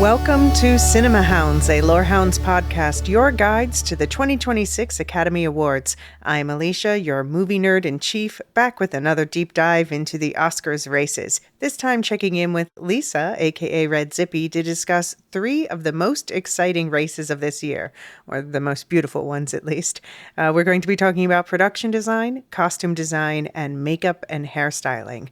Welcome to Cinema Hounds, a Lorehounds podcast, your guides to the 2026 Academy Awards. I'm Elysia, your movie nerd in chief, back with another deep dive into the Oscars races. This time checking in with Lisa, aka RedZippy, to discuss three of the most exciting races of this year, or the most beautiful ones at least. We're going to be talking about production design, costume design, and makeup and hairstyling.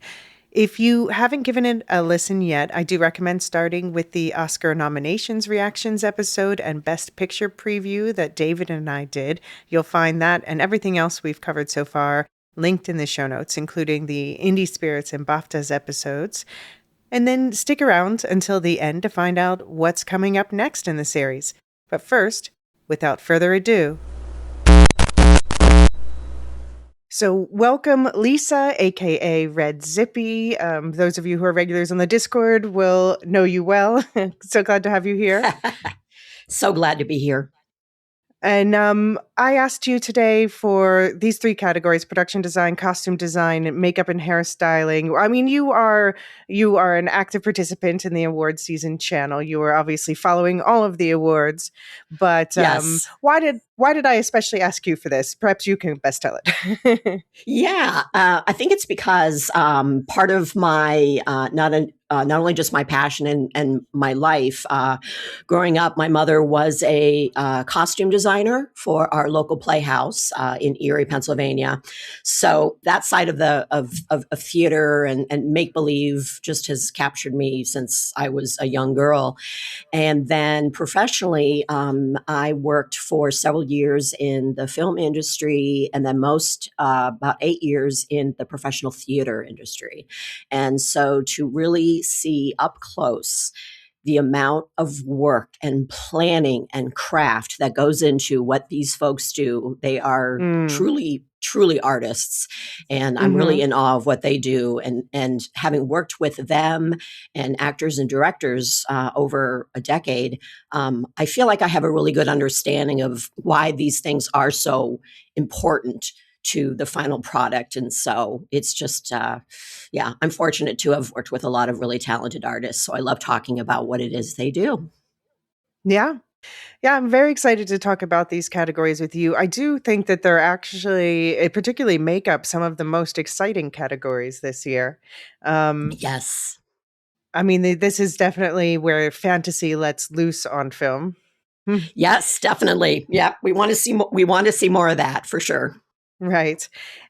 If you haven't given it a listen yet, I do recommend starting with the Oscar nominations reactions episode and Best Picture preview that David and I did. You'll find that and everything else we've covered so far linked in the show notes, including the Indie Spirits and BAFTAs episodes. And then stick around until the end to find out what's coming up next in the series. But first, without further ado, so welcome, Lisa, aka RedZippy. Those of you who are regulars on the Discord will know you well. So glad to have you here. So glad to be here. And I asked you today for these three categories: production design, costume design, makeup and hairstyling. I mean, you are an active participant in the award season channel. You are obviously following all of the awards. But yes. Why did I especially ask you for this? Perhaps you can best tell it. Yeah, I think it's because part of my not only just my passion and my life. Growing up, my mother was a costume designer for our local playhouse in Erie, Pennsylvania. So that side of theater and make believe just has captured me since I was a young girl. And then professionally, I worked for several years in the film industry, and then about 8 years in the professional theater industry. And so to really see up close the amount of work and planning and craft that goes into what these folks do. They are truly artists. And I'm really in awe of what they do. And having worked with them and actors and directors over a decade, I feel like I have a really good understanding of why these things are so important to the final product. And so it's just, I'm fortunate to have worked with a lot of really talented artists. So I love talking about what it is they do. Yeah. Yeah, I'm very excited to talk about these categories with you. I do think that they're actually, particularly makeup, some of the most exciting categories this year. Yes. I mean, this is definitely where fantasy lets loose on film. Yes, definitely. Yeah, we want to see more of that for sure. Right.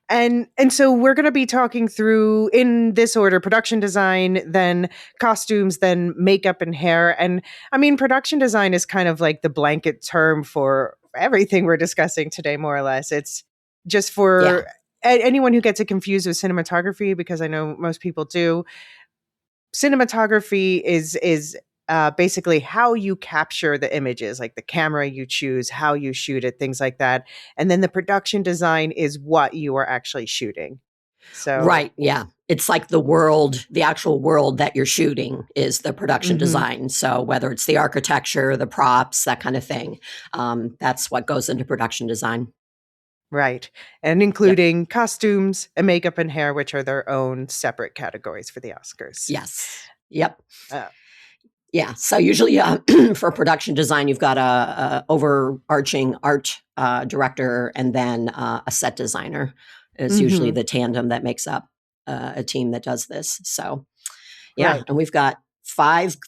And so we're going to be talking through, in this order, production design, then costumes, then makeup and hair. And I mean, production design is kind of like the blanket term for everything we're discussing today, more or less. It's just for anyone who gets it confused with cinematography, because I know most people do. Cinematography is basically how you capture the images, like the camera you choose, how you shoot it, things like that. And then the production design is what you are actually shooting. So right, yeah. It's like the actual world that you're shooting is the production design. So whether it's the architecture, the props, that kind of thing, that's what goes into production design. Right. And including costumes and makeup and hair, which are their own separate categories for the Oscars. Yes. Yep. Yeah. So usually for production design, you've got a overarching art director and then a set designer is usually the tandem that makes up a team that does this. So, yeah. Right. And we've got five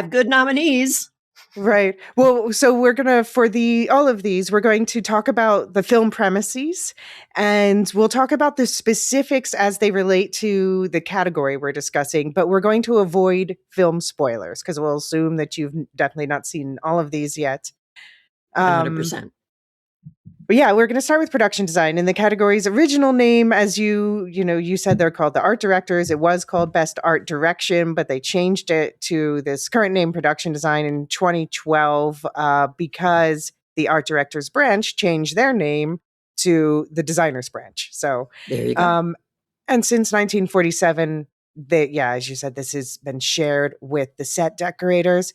good nominees. Right. Well, so we're going to, for all of these, we're going to talk about the film premises, and we'll talk about the specifics as they relate to the category we're discussing, but we're going to avoid film spoilers because we'll assume that you've definitely not seen all of these yet. 100%. But yeah, we're going to start with production design. In the category's original name, as you said, they're called the art directors. It was called Best Art Direction, but they changed it to this current name, production design, in 2012 because the art directors branch changed their name to the designers branch. So there you go. And since 1947, as you said, this has been shared with the set decorators.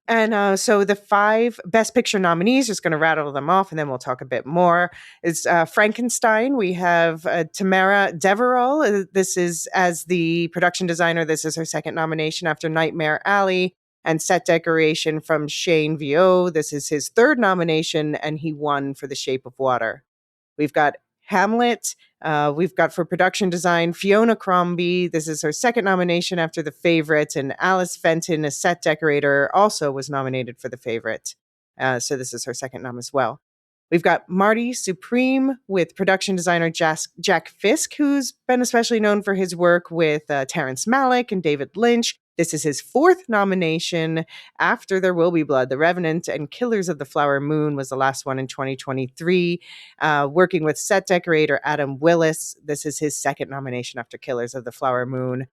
And so the 5 Best Picture nominees, just going to rattle them off, and then we'll talk a bit more, is Frankenstein. We have Tamara Deverell. This is, as the production designer, this is her second nomination after Nightmare Alley. and set decoration from Shane Vio. This is his third nomination, and he won for The Shape of Water. We've got Hamlet. We've got for production design Fiona Crombie. This is her second nomination after The Favourite, and Alice Fenton, a set decorator, also was nominated for The Favourite. So this is her second nom as well. We've got Marty Supreme with production designer Jack Fisk, who's been especially known for his work with Terrence Malick and David Lynch. This is his fourth nomination after There Will Be Blood. The Revenant and Killers of the Flower Moon was the last one in 2023. Working with set decorator Adam Willis. This is his second nomination after Killers of the Flower Moon.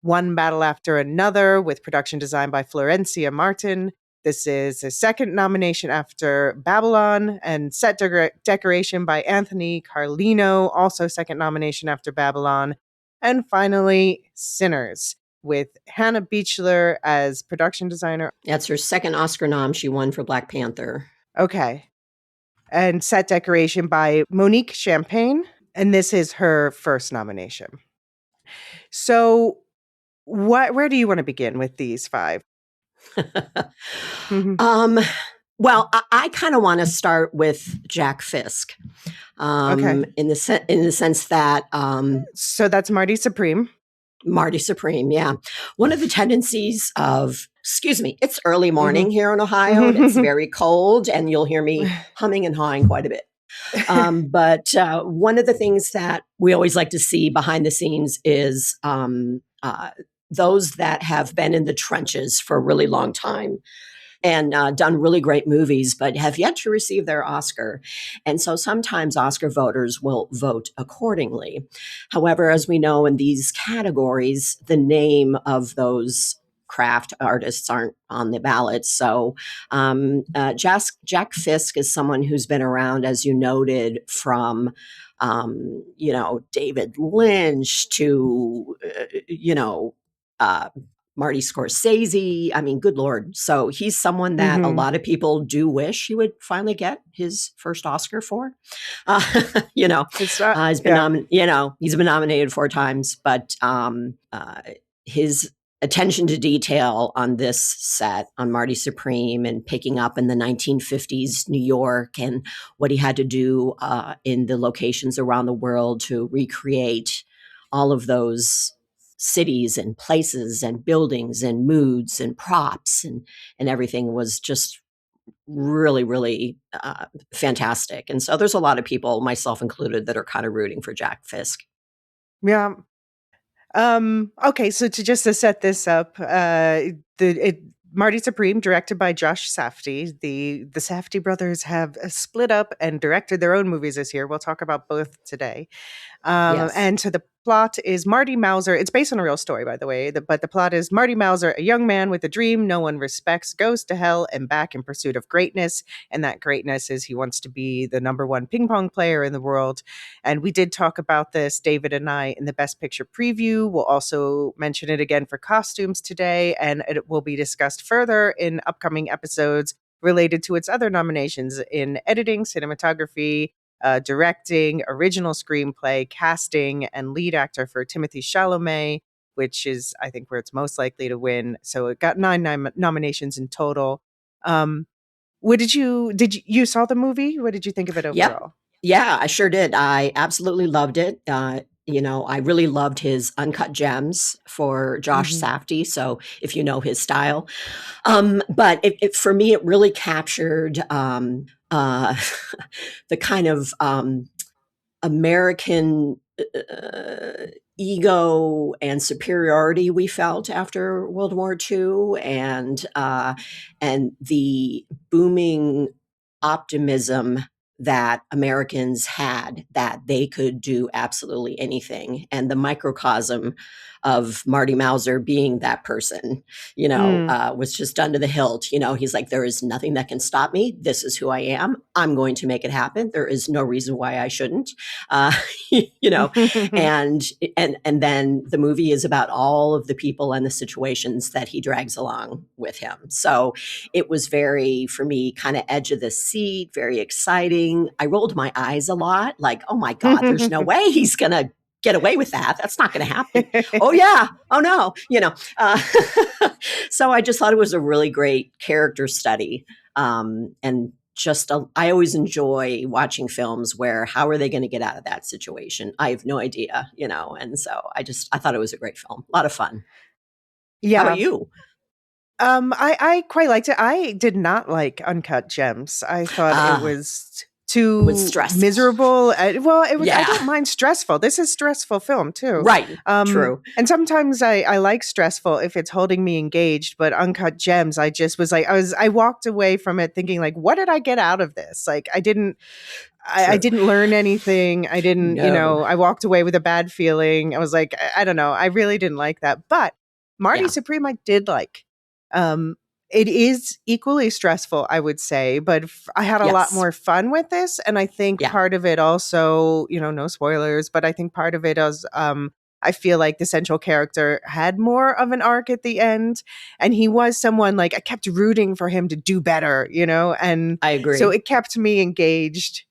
One Battle After Another with production design by Florencia Martin. This is his second nomination after Babylon, and set decoration by Anthony Carlino, also second nomination after Babylon. And finally, Sinners with Hannah Beachler as production designer. That's her second Oscar nom. She won for Black Panther. Okay. And set decoration by Monique Champagne. And this is her first nomination. So where do you want to begin with these five? Well, I kind of want to start with Jack Fisk. Okay. In the sense that so that's Marty Supreme. Marty Supreme, yeah. One of the tendencies of, it's early morning here in Ohio, and it's very cold, and you'll hear me humming and hawing quite a bit. But one of the things that we always like to see behind the scenes is those that have been in the trenches for a really long time and done really great movies, but have yet to receive their Oscar. And so sometimes Oscar voters will vote accordingly. However, as we know in these categories, the name of those craft artists aren't on the ballot. So Jack Fisk is someone who's been around, as you noted, from David Lynch to Marty Scorsese. I mean, good Lord. So he's someone that a lot of people do wish he would finally get his first Oscar for. He's been he's been nominated 4 times, but his attention to detail on this set on Marty Supreme and picking up in the 1950s New York and what he had to do in the locations around the world to recreate all of those cities and places and buildings and moods and props and everything was just really, really fantastic. And so there's a lot of people, myself included, that are kind of rooting for Jack Fisk. Yeah. Okay, so to set this up, Marty Supreme, directed by Josh Safdie. The Safdie brothers have split up and directed their own movies this year. We'll talk about both today. Yes. And so the plot is Marty Mauser. It's based on a real story, by the way. But the plot is Marty Mauser, a young man with a dream no one respects, goes to hell and back in pursuit of greatness. And that greatness is he wants to be the number one ping pong player in the world. And we did talk about this, David and I, in the Best Picture preview. We'll also mention it again for costumes today. And it will be discussed further in upcoming episodes related to its other nominations in editing, cinematography, directing, original screenplay, casting, and lead actor for Timothée Chalamet, which is, I think, where it's most likely to win. So it got 9 nominations in total. You saw the movie? What did you think of it overall? Yep. Yeah, I sure did. I absolutely loved it. I really loved his Uncut Gems for Josh Safdie. So if you know his style, but for me, it really captured the kind of American ego and superiority we felt after World War II, and the booming optimism that Americans had that they could do absolutely anything, and the microcosm of Marty Mauser being that person, was just done to the hilt. He's like, there is nothing that can stop me. This is who I am. I'm going to make it happen. There is no reason why I shouldn't, and then the movie is about all of the people and the situations that he drags along with him. So it was very, for me, kind of edge of the seat, very exciting. I rolled my eyes a lot, like, oh my God, there's no way he's going to get away with that. That's not going to happen. Oh yeah. Oh no. So I just thought it was a really great character study. And just I always enjoy watching films where how are they going to get out of that situation? I have no idea, and so I thought it was a great film. A lot of fun. How about Yeah. you? I quite liked it. I did not like Uncut Gems. I thought it was It was too stressful. miserable. Well, it was. I Yeah. don't mind stressful. This is a stressful film too. Right. True. And sometimes I like stressful if it's holding me engaged. But Uncut Gems, I just was like, I walked away from it thinking like, what did I get out of this? Like, I didn't learn anything. I didn't, No. I walked away with a bad feeling. I was like, I don't know. I really didn't like that. But Marty Yeah. Supreme, I did like. It is equally stressful, I would say, but I had a lot Yes. more fun with this. And I think Yeah. part of it also, no spoilers, but I think part of it is, I feel like the central character had more of an arc at the end. And he was someone like I kept rooting for him to do better, and I agree. so it kept me engaged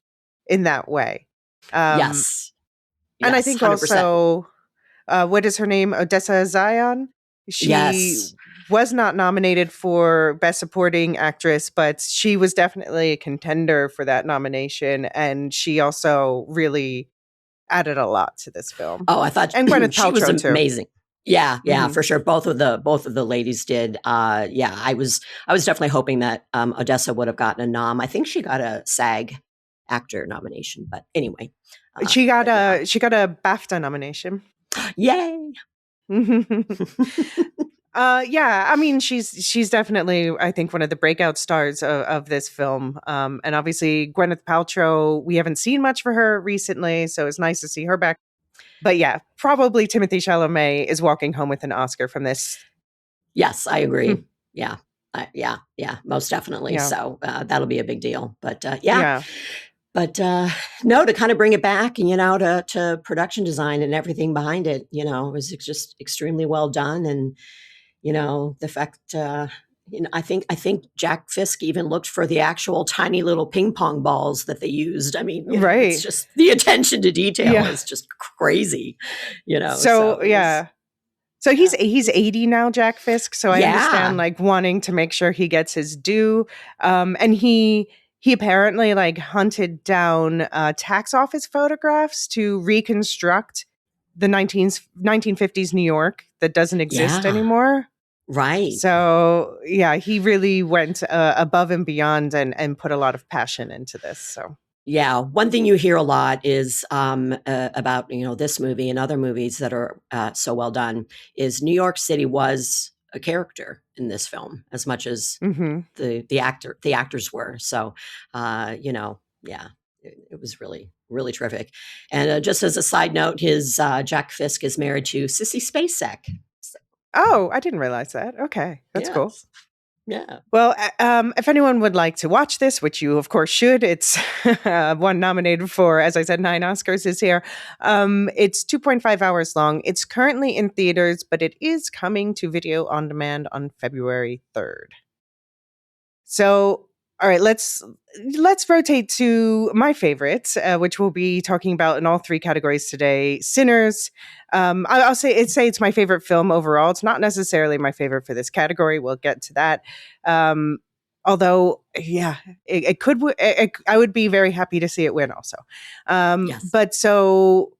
in that way. Yes. And I think 100%. also, what is her name? Odessa Zion. She was not nominated for Best Supporting Actress, but she was definitely a contender for that nomination. And she also really added a lot to this film. Oh, I thought and Gwyneth she was Paltrow, amazing. Too. Yeah, for sure. Both of the ladies did. Yeah, I was definitely hoping that Odessa would have gotten a nom. I think she got a SAG actor nomination, but anyway, she got a BAFTA nomination. Yay! Yeah, I mean, she's definitely, I think, one of the breakout stars of this film. And obviously, Gwyneth Paltrow, we haven't seen much for her recently, so it's nice to see her back. But yeah, probably Timothée Chalamet is walking home with an Oscar from this. Yes, I agree. Yeah, most definitely. Yeah. So that'll be a big deal. But yeah. But no, to kind of bring it back, to production design and everything behind it, it was just extremely well done. And, the fact, I think Jack Fisk even looked for the actual tiny little ping pong balls that they used. I mean, right. It's just the attention to detail is just crazy, So yeah. So he's 80 now, Jack Fisk. So I understand like wanting to make sure he gets his due. And he apparently like hunted down tax office photographs to reconstruct the 1950s New York that doesn't exist anymore. Right. So yeah, he really went above and beyond and put a lot of passion into this. So. Yeah. One thing you hear a lot is about, this movie and other movies that are so well done is New York City was a character in this film as much as the actors were. So, it was really, really terrific. And just as a side note, his Jack Fisk is married to Sissy Spacek. So. Oh, I didn't realize that. Okay. That's cool. Yeah. Well, if anyone would like to watch this, which you of course should, it's one nominated for, as I said, 9 Oscars this year. It's 2.5 hours long. It's currently in theaters, but it is coming to video on demand on February 3rd. So, all right, let's rotate to my favorites, which we'll be talking about in all 3 categories today. Sinners. I'll say it's my favorite film overall. It's not necessarily my favorite for this category. We'll get to that. Although, yeah, it could. I would be very happy to see it win also. But so.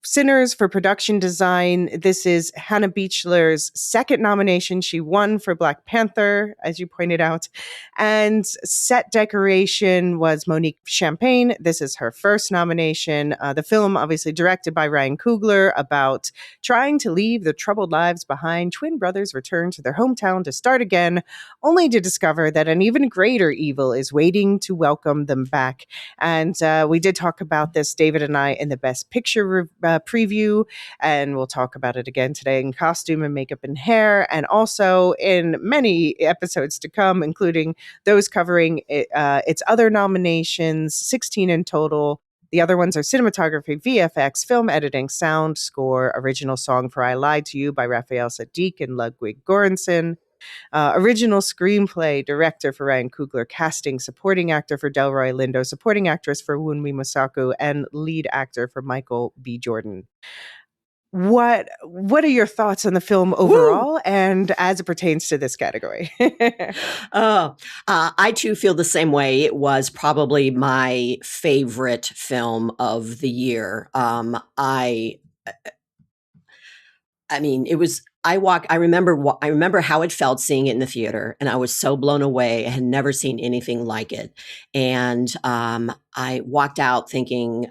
Sinners for production design. This is Hannah Beachler's second nomination. She won for Black Panther, as you pointed out. And set decoration was Monique Champagne. This is her first nomination. The film, obviously directed by Ryan Coogler, about trying to leave their troubled lives behind. Twin brothers return to their hometown to start again, only to discover that an even greater evil is waiting to welcome them back. And we did talk about this, David and I, in the Best Picture preview, and we'll talk about it again today in costume and makeup and hair, and also in many episodes to come, including those covering its other nominations, 16 in total. The other ones are cinematography, VFX, film editing, sound, score, original song for I Lied to You by Raphael Sadiq and Ludwig Göransson, original screenplay, director for Ryan Coogler, casting, supporting actor for Delroy Lindo, supporting actress for Wunmi Mosaku, and lead actor for Michael B. Jordan. what are your thoughts on the film Woo! overall and as it pertains to this category? I too feel the same way. It was probably my favorite film of the year. I mean, it was. I remember how it felt seeing it in the theater, and I was so blown away. I had never seen anything like it, and I walked out thinking,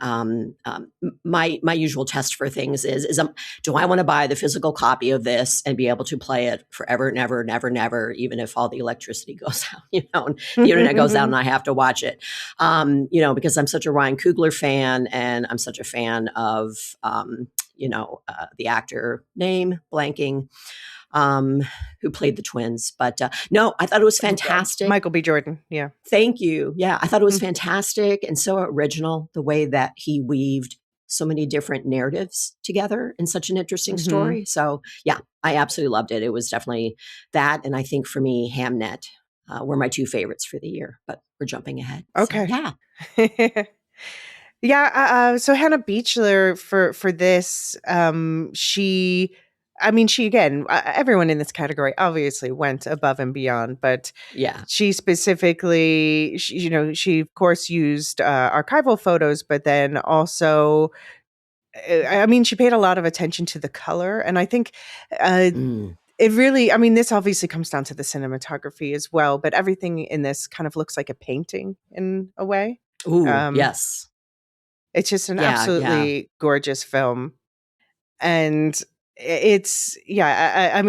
my usual test for things is do I want to buy the physical copy of this and be able to play it forever and ever, never, never, even if all the electricity goes out, and the internet goes out, and I have to watch it, because I'm such a Ryan Coogler fan, and I'm such a fan of. The actor name blanking, who played the twins. But no, I thought it was fantastic. Michael B. Jordan. Yeah. Thank you. Yeah, I thought it was fantastic and so original, the way that he weaved so many different narratives together in such an interesting story. So yeah, I absolutely loved it. It was definitely that. And I think for me, Hamnet were my two favorites for the year, but we're jumping ahead. Okay. So, yeah. Yeah, so Hannah Beachler for this, she again, everyone in this category obviously went above and beyond, but Yeah. she specifically, she of course used archival photos, but then also, she paid a lot of attention to the color, and I think it really, this obviously comes down to the cinematography as well, but everything in this kind of looks like a painting in a way. Ooh, yes. It's just an Yeah, yeah. absolutely gorgeous film. And it's, yeah,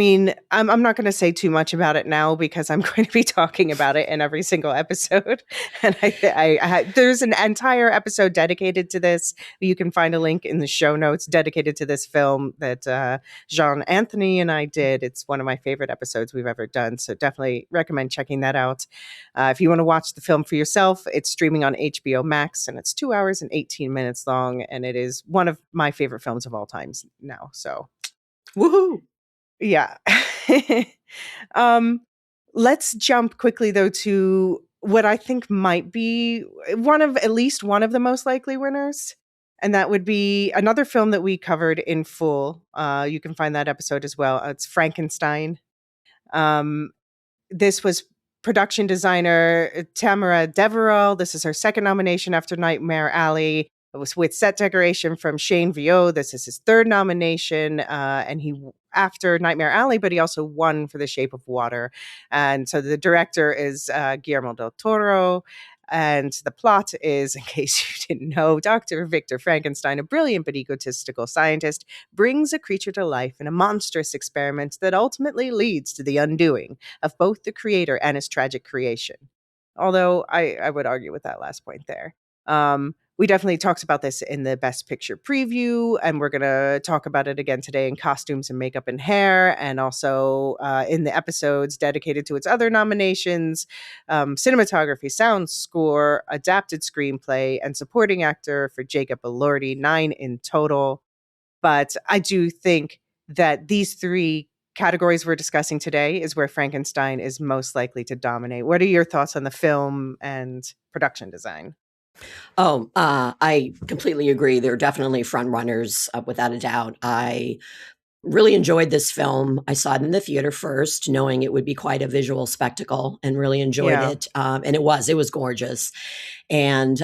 I'm not going to say too much about it now because I'm going to be talking about it in every single episode. And there's an entire episode dedicated to this. You can find a link in the show notes dedicated to this film that Jean Anthony and I did. It's one of my favorite episodes we've ever done. So definitely recommend checking that out. If you want to watch the film for yourself, it's streaming on HBO Max and it's 2 hours and 18 minutes long. And it is one of my favorite films of all times now. So woohoo. Yeah. Let's jump quickly though to what I think might be at least one of the most likely winners. And that would be another film that we covered in full. You can find that episode as well. It's Frankenstein. This was production designer Tamara Deverell. This is her second nomination after Nightmare Alley. It was with set decoration from Shane Vio. This is his third nomination, and he after Nightmare Alley, but he also won for The Shape of Water. And so the director is Guillermo del Toro. And the plot is, in case you didn't know, Dr. Victor Frankenstein, a brilliant but egotistical scientist, brings a creature to life in a monstrous experiment that ultimately leads to the undoing of both the creator and his tragic creation. Although I would argue with that last point there. We definitely talked about this in the Best Picture preview, and we're going to talk about it again today in costumes and makeup and hair, and also in the episodes dedicated to its other nominations, cinematography, sound score, adapted screenplay, and supporting actor for Jacob Elordi, 9 in total. But I do think that these three categories we're discussing today is where Frankenstein is most likely to dominate. What are your thoughts on the film and production design? Oh, I completely agree. They're definitely front runners, without a doubt. I really enjoyed this film. I saw it in the theater first, knowing it would be quite a visual spectacle, and really enjoyed it. And it was gorgeous. And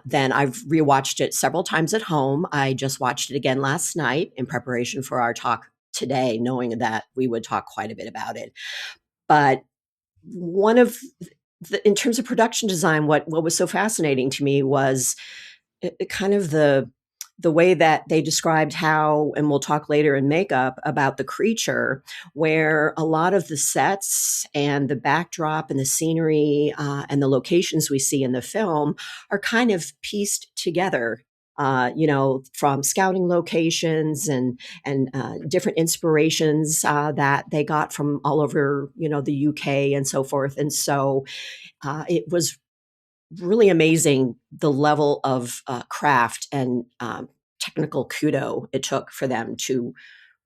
then I've rewatched it several times at home. I just watched it again last night in preparation for our talk today, knowing that we would talk quite a bit about it. But one of in terms of production design, what was so fascinating to me was kind of the way that they described how, and we'll talk later in makeup about the creature, where a lot of the sets and the backdrop and the scenery and the locations we see in the film are kind of pieced together. From scouting locations and different inspirations that they got from all over, the UK and so forth. And so it was really amazing the level of craft and technical kudo it took for them to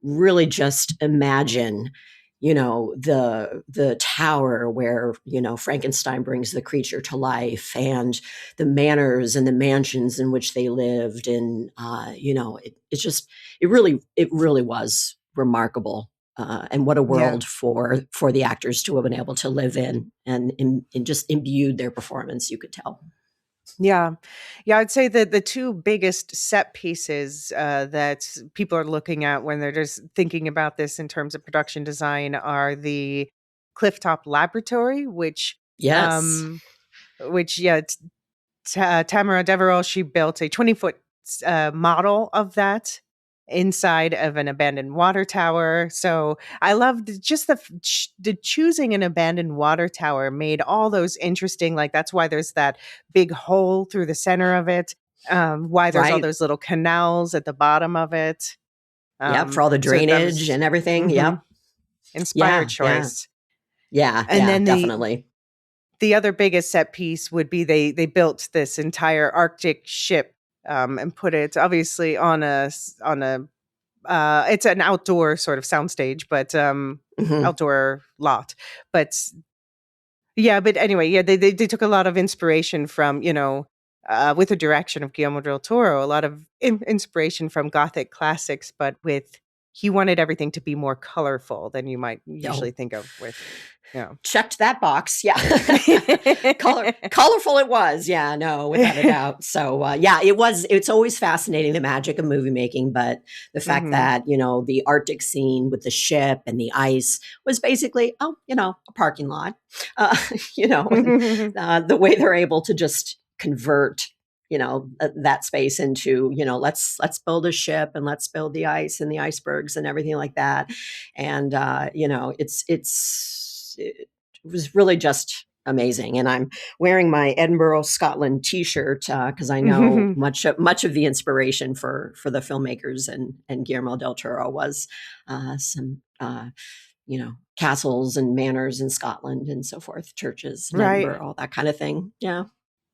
really just imagine the tower where, Frankenstein brings the creature to life, and the manors and the mansions in which they lived. And, it really was remarkable. And what a Yeah. world for the actors to have been able to live in, and just imbued their performance, you could tell. Yeah. Yeah, I'd say that the two biggest set pieces that people are looking at when they're just thinking about this in terms of production design are the Clifftop Laboratory, Yes. um, yeah, Tamara Deverell, she built a 20-foot model of that inside of an abandoned water tower. So I loved just the choosing an abandoned water tower made all those interesting. Like that's why there's that big hole through the center of it. Why there's all Right. those little canals at the bottom of it. Yep. For all the So that drainage was and everything. mhm, Yep. inspired Yeah. Yeah. choice. Yeah. And Yeah. then Definitely. the other biggest set piece would be they built this entire Arctic ship, and put it obviously on a it's an outdoor sort of soundstage, but Hmm. outdoor lot. But yeah, but anyway, yeah, they took a lot of inspiration from with the direction of Guillermo del Toro, a lot of inspiration from Gothic classics, but with he wanted everything to be more colorful than you might usually Oh, think of with checked that box. Yeah. Colorful it was. Yeah, no, without a doubt. So, yeah, it's always fascinating, the magic of movie making, but the fact hmm that, the Arctic scene with the ship and the ice was basically, a parking lot, uh, and the way they're able to just convert, that space into, let's build a ship and let's build the ice and the icebergs and everything like that. And, it was really just amazing. And I'm wearing my Edinburgh, Scotland T-shirt because I know much of the inspiration for the filmmakers and Guillermo del Toro was some castles and manors in Scotland and so forth, churches in Right. Edinburgh, all that kind of thing. Yeah.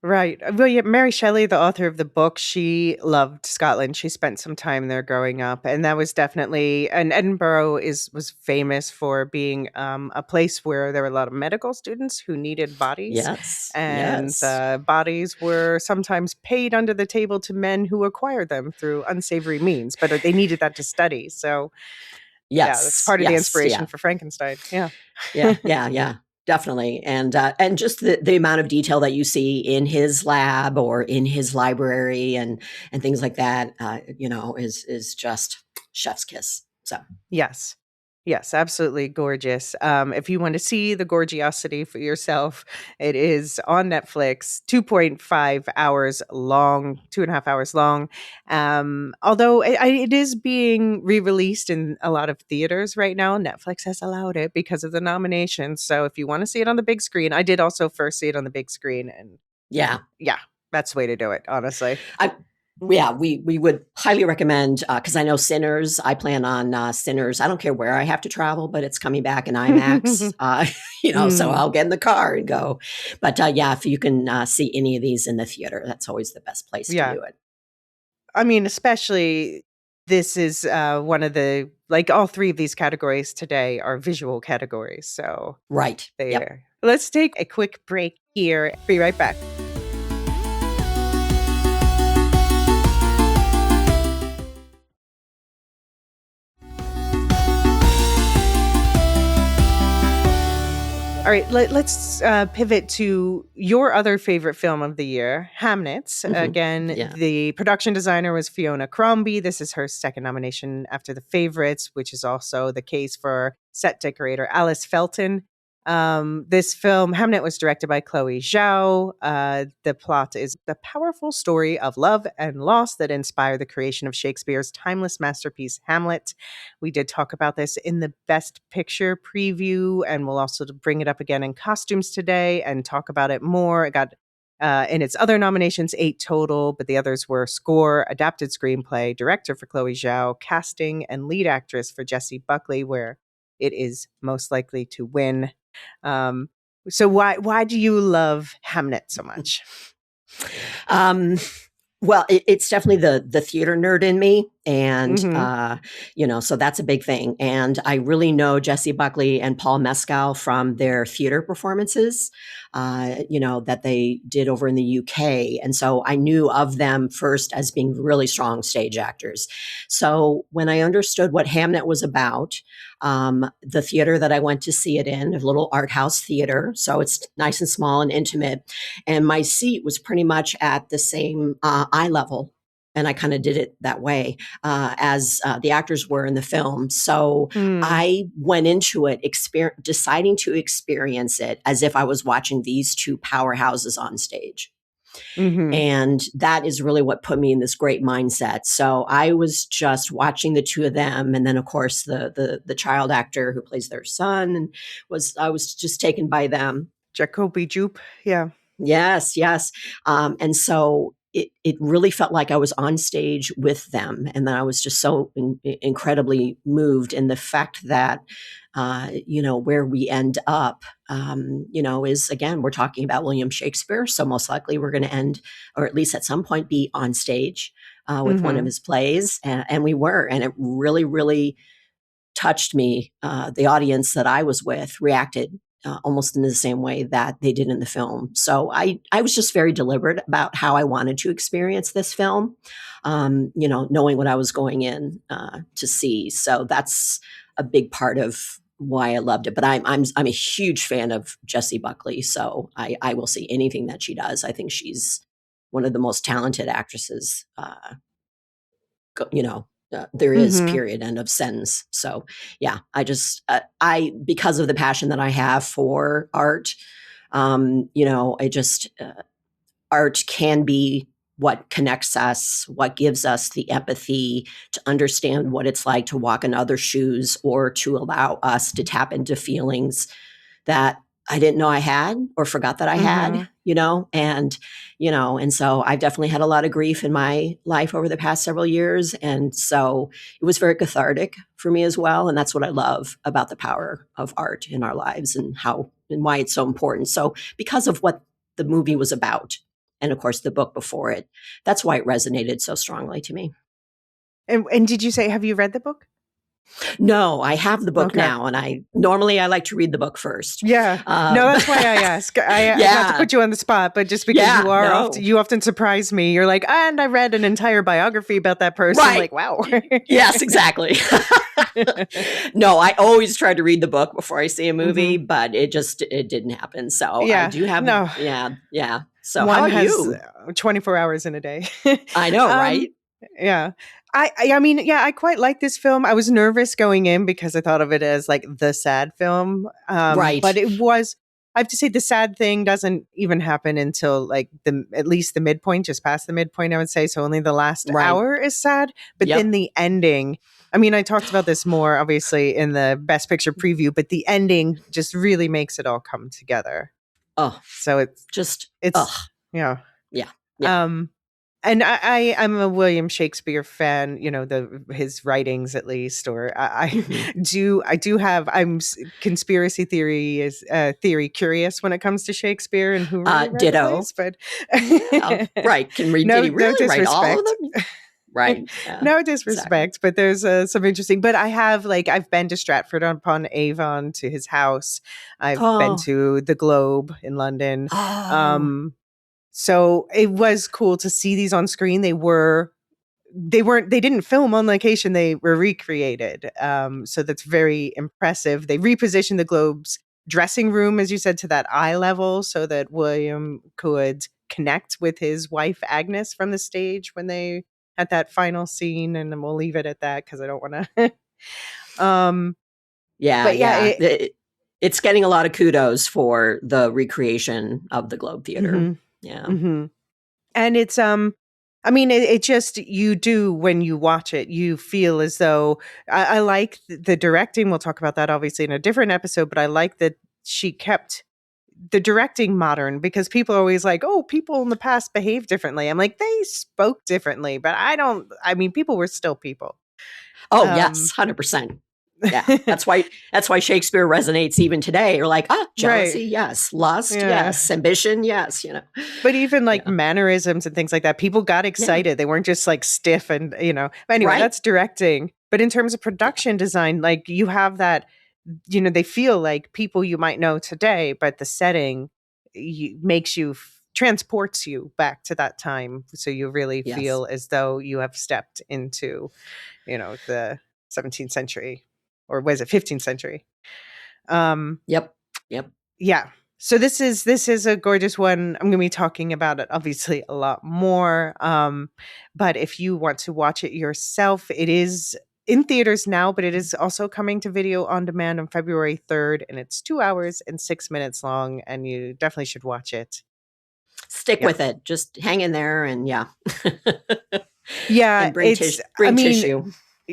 Right. Well, yeah, Mary Shelley, the author of the book, she loved Scotland. She spent some time there growing up, and that was definitely. And Edinburgh was famous for being a place where there were a lot of medical students who needed bodies, Yes. and Yes. bodies were sometimes paid under the table to men who acquired them through unsavory means, but they needed that to study. So, yeah, that's Yes. part of the Yes. inspiration Yeah. for Frankenstein. Yeah. Yeah, yeah, yeah, definitely. And just the amount of detail that you see in his lab or in his library and things like that, is just chef's kiss. So Yes. Yes, absolutely gorgeous. If you want to see the gorgiosity for yourself, it is on Netflix, 2.5 hours long, 2.5 hours long. Although it is being re-released in a lot of theaters right now. Netflix has allowed it because of the nominations. So if you want to see it on the big screen, I did also first see it on the big screen. And yeah, yeah, that's the way to do it, honestly. I yeah, we would highly recommend because I know Sinners. I plan on Sinners. I don't care where I have to travel, but it's coming back in IMAX. So Mm. I'll get in the car and go. But yeah, if you can see any of these in the theater, that's always the best place to Yeah. do it. I mean, especially this is one of the like all three of these categories today are visual categories. So Right. they Yep. are. Let's take a quick break here. Be right back. All right, let's pivot to your other favorite film of the year, Hamnet. Hmm. Again, Yeah. the production designer was Fiona Crombie. This is her second nomination after The Favorites, which is also the case for set decorator Alice Felton. This film, Hamnet, was directed by Chloe Zhao. The plot is the powerful story of love and loss that inspired the creation of Shakespeare's timeless masterpiece, Hamlet. We did talk about this in the Best Picture preview, and we'll also bring it up again in costumes today and talk about it more. It got in its other nominations, 8 total, but the others were score, adapted screenplay, director for Chloe Zhao, casting, and lead actress for Jessie Buckley, where it is most likely to win. So why do you love Hamnet so much? Um, well, it's definitely the theater nerd in me. And, Mm-hmm. so that's a big thing. And I really know Jessie Buckley and Paul Mescal from their theater performances, that they did over in the UK. And so I knew of them first as being really strong stage actors. So when I understood what Hamnet was about, the theater that I went to see it in, a little art house theater, so it's nice and small and intimate, and my seat was pretty much at the same eye level. And I kind of did it that way as the actors were in the film. So Mm. I went into it deciding to experience it as if I was watching these two powerhouses on stage. Mm-hmm. And that is really what put me in this great mindset. So I was just watching the two of them. And then of course the child actor who plays their son, and I was just taken by them. Jacoby Jupe. Yeah. Yes, yes. And so it really felt like I was on stage with them. And then I was just so incredibly moved. And the fact that, where we end up, is again, we're talking about William Shakespeare. So most likely we're going to end, or at least at some point, be on stage with one of Mm-hmm. his plays. And we were. And it really, really touched me. The audience that I was with reacted almost in the same way that they did in the film. So I was just very deliberate about how I wanted to experience this film, knowing what I was going in to see. So that's a big part of why I loved it. But I'm a huge fan of Jessie Buckley, so I will see anything that she does. I think she's one of the most talented actresses there is, Mm-hmm. period, end of sentence. So yeah, because of the passion that I have for art, art can be what connects us, what gives us the empathy to understand what it's like to walk in other shoes, or to allow us to tap into feelings that I didn't know I had or forgot that I Mm-hmm. had, and so I've definitely had a lot of grief in my life over the past several years. And so it was very cathartic for me as well. And that's what I love about the power of art in our lives, and why it's so important. So because of what the movie was about, and of course the book before it, that's why it resonated so strongly to me. And did you say, have you read the book? No, I have the book Okay. now, and I like to read the book first. Yeah. No, that's why I ask. Not to Yeah, put you on the spot, but just because yeah, no, you often surprise me. You're like, and I read an entire biography about that person. I'm right. like, wow. Yes, exactly. No, I always try to read the book before I see a movie, Mm-hmm. but it didn't happen. So I Yeah. do have, No. yeah, yeah. So how One about has you? 24 hours in a day. I know, um, right? yeah. I mean, yeah, I quite like this film. I was nervous going in because I thought of it as like the sad film. But Right. it was, I have to say, the sad thing doesn't even happen until like at least the midpoint, just past the midpoint, I would say. So only the last Right. hour is sad. But then Yep. the ending, I mean, I talked about this more obviously in the Best Picture preview, but the ending just really makes it all come together. Oh, So just, it's, oh, yeah. yeah, yeah. Um, and I'm a William Shakespeare fan, his writings at least, or Mhm. I do have conspiracy theory curious when it comes to Shakespeare and who really read the Ditto. plays, but Yeah, right. Did he no really write all of disrespect. them? Right. Yeah, No exactly. disrespect, but there's some interesting. But I've been to Stratford upon Avon to his house. I've been Oh, to the Globe in London. oh, Um, so it was cool to see these on screen. They didn't film on location. They were recreated. So that's very impressive. They repositioned the Globe's dressing room, as you said, to that eye level so that William could connect with his wife, Agnes, from the stage when they had that final scene. And then we'll leave it at that because I don't want to. um, yeah, but yeah, yeah. It's getting a lot of kudos for the recreation of the Globe Theater. mhm, Yeah. mhm. And it's I mean it just you do when you watch it you feel as though I like the directing. We'll talk about that obviously in a different episode, but I like that she kept the directing modern because people are always like, oh, people in the past behave differently. I'm like, they spoke differently, but I mean people were still people. Oh, yes, um 100%. Yeah, that's why Shakespeare resonates even today. You're like, jealousy, Right. yes, lust, Yeah. yes, ambition, yes, But even like yeah, mannerisms and things like that, people got yeah, excited. They weren't just like stiff and, But anyway, right, that's directing. But in terms of yeah, production design, like you have that, they feel like people you might know today, but the setting makes you transports you back to that time. So you really yes, feel as though you have stepped into, the 17th century, or was it 15th century? Um, yep, yep. yeah. So this is a gorgeous one. I'm going to be talking about it obviously a lot more. But if you want to watch it yourself, it is in theaters now, but it is also coming to video on demand on February 3rd, and it's 2 hours and 6 minutes long, and you definitely should watch it. Stick Yeah. with it. Just hang in there, and yeah, Yeah, and it's I bring mean, tissue.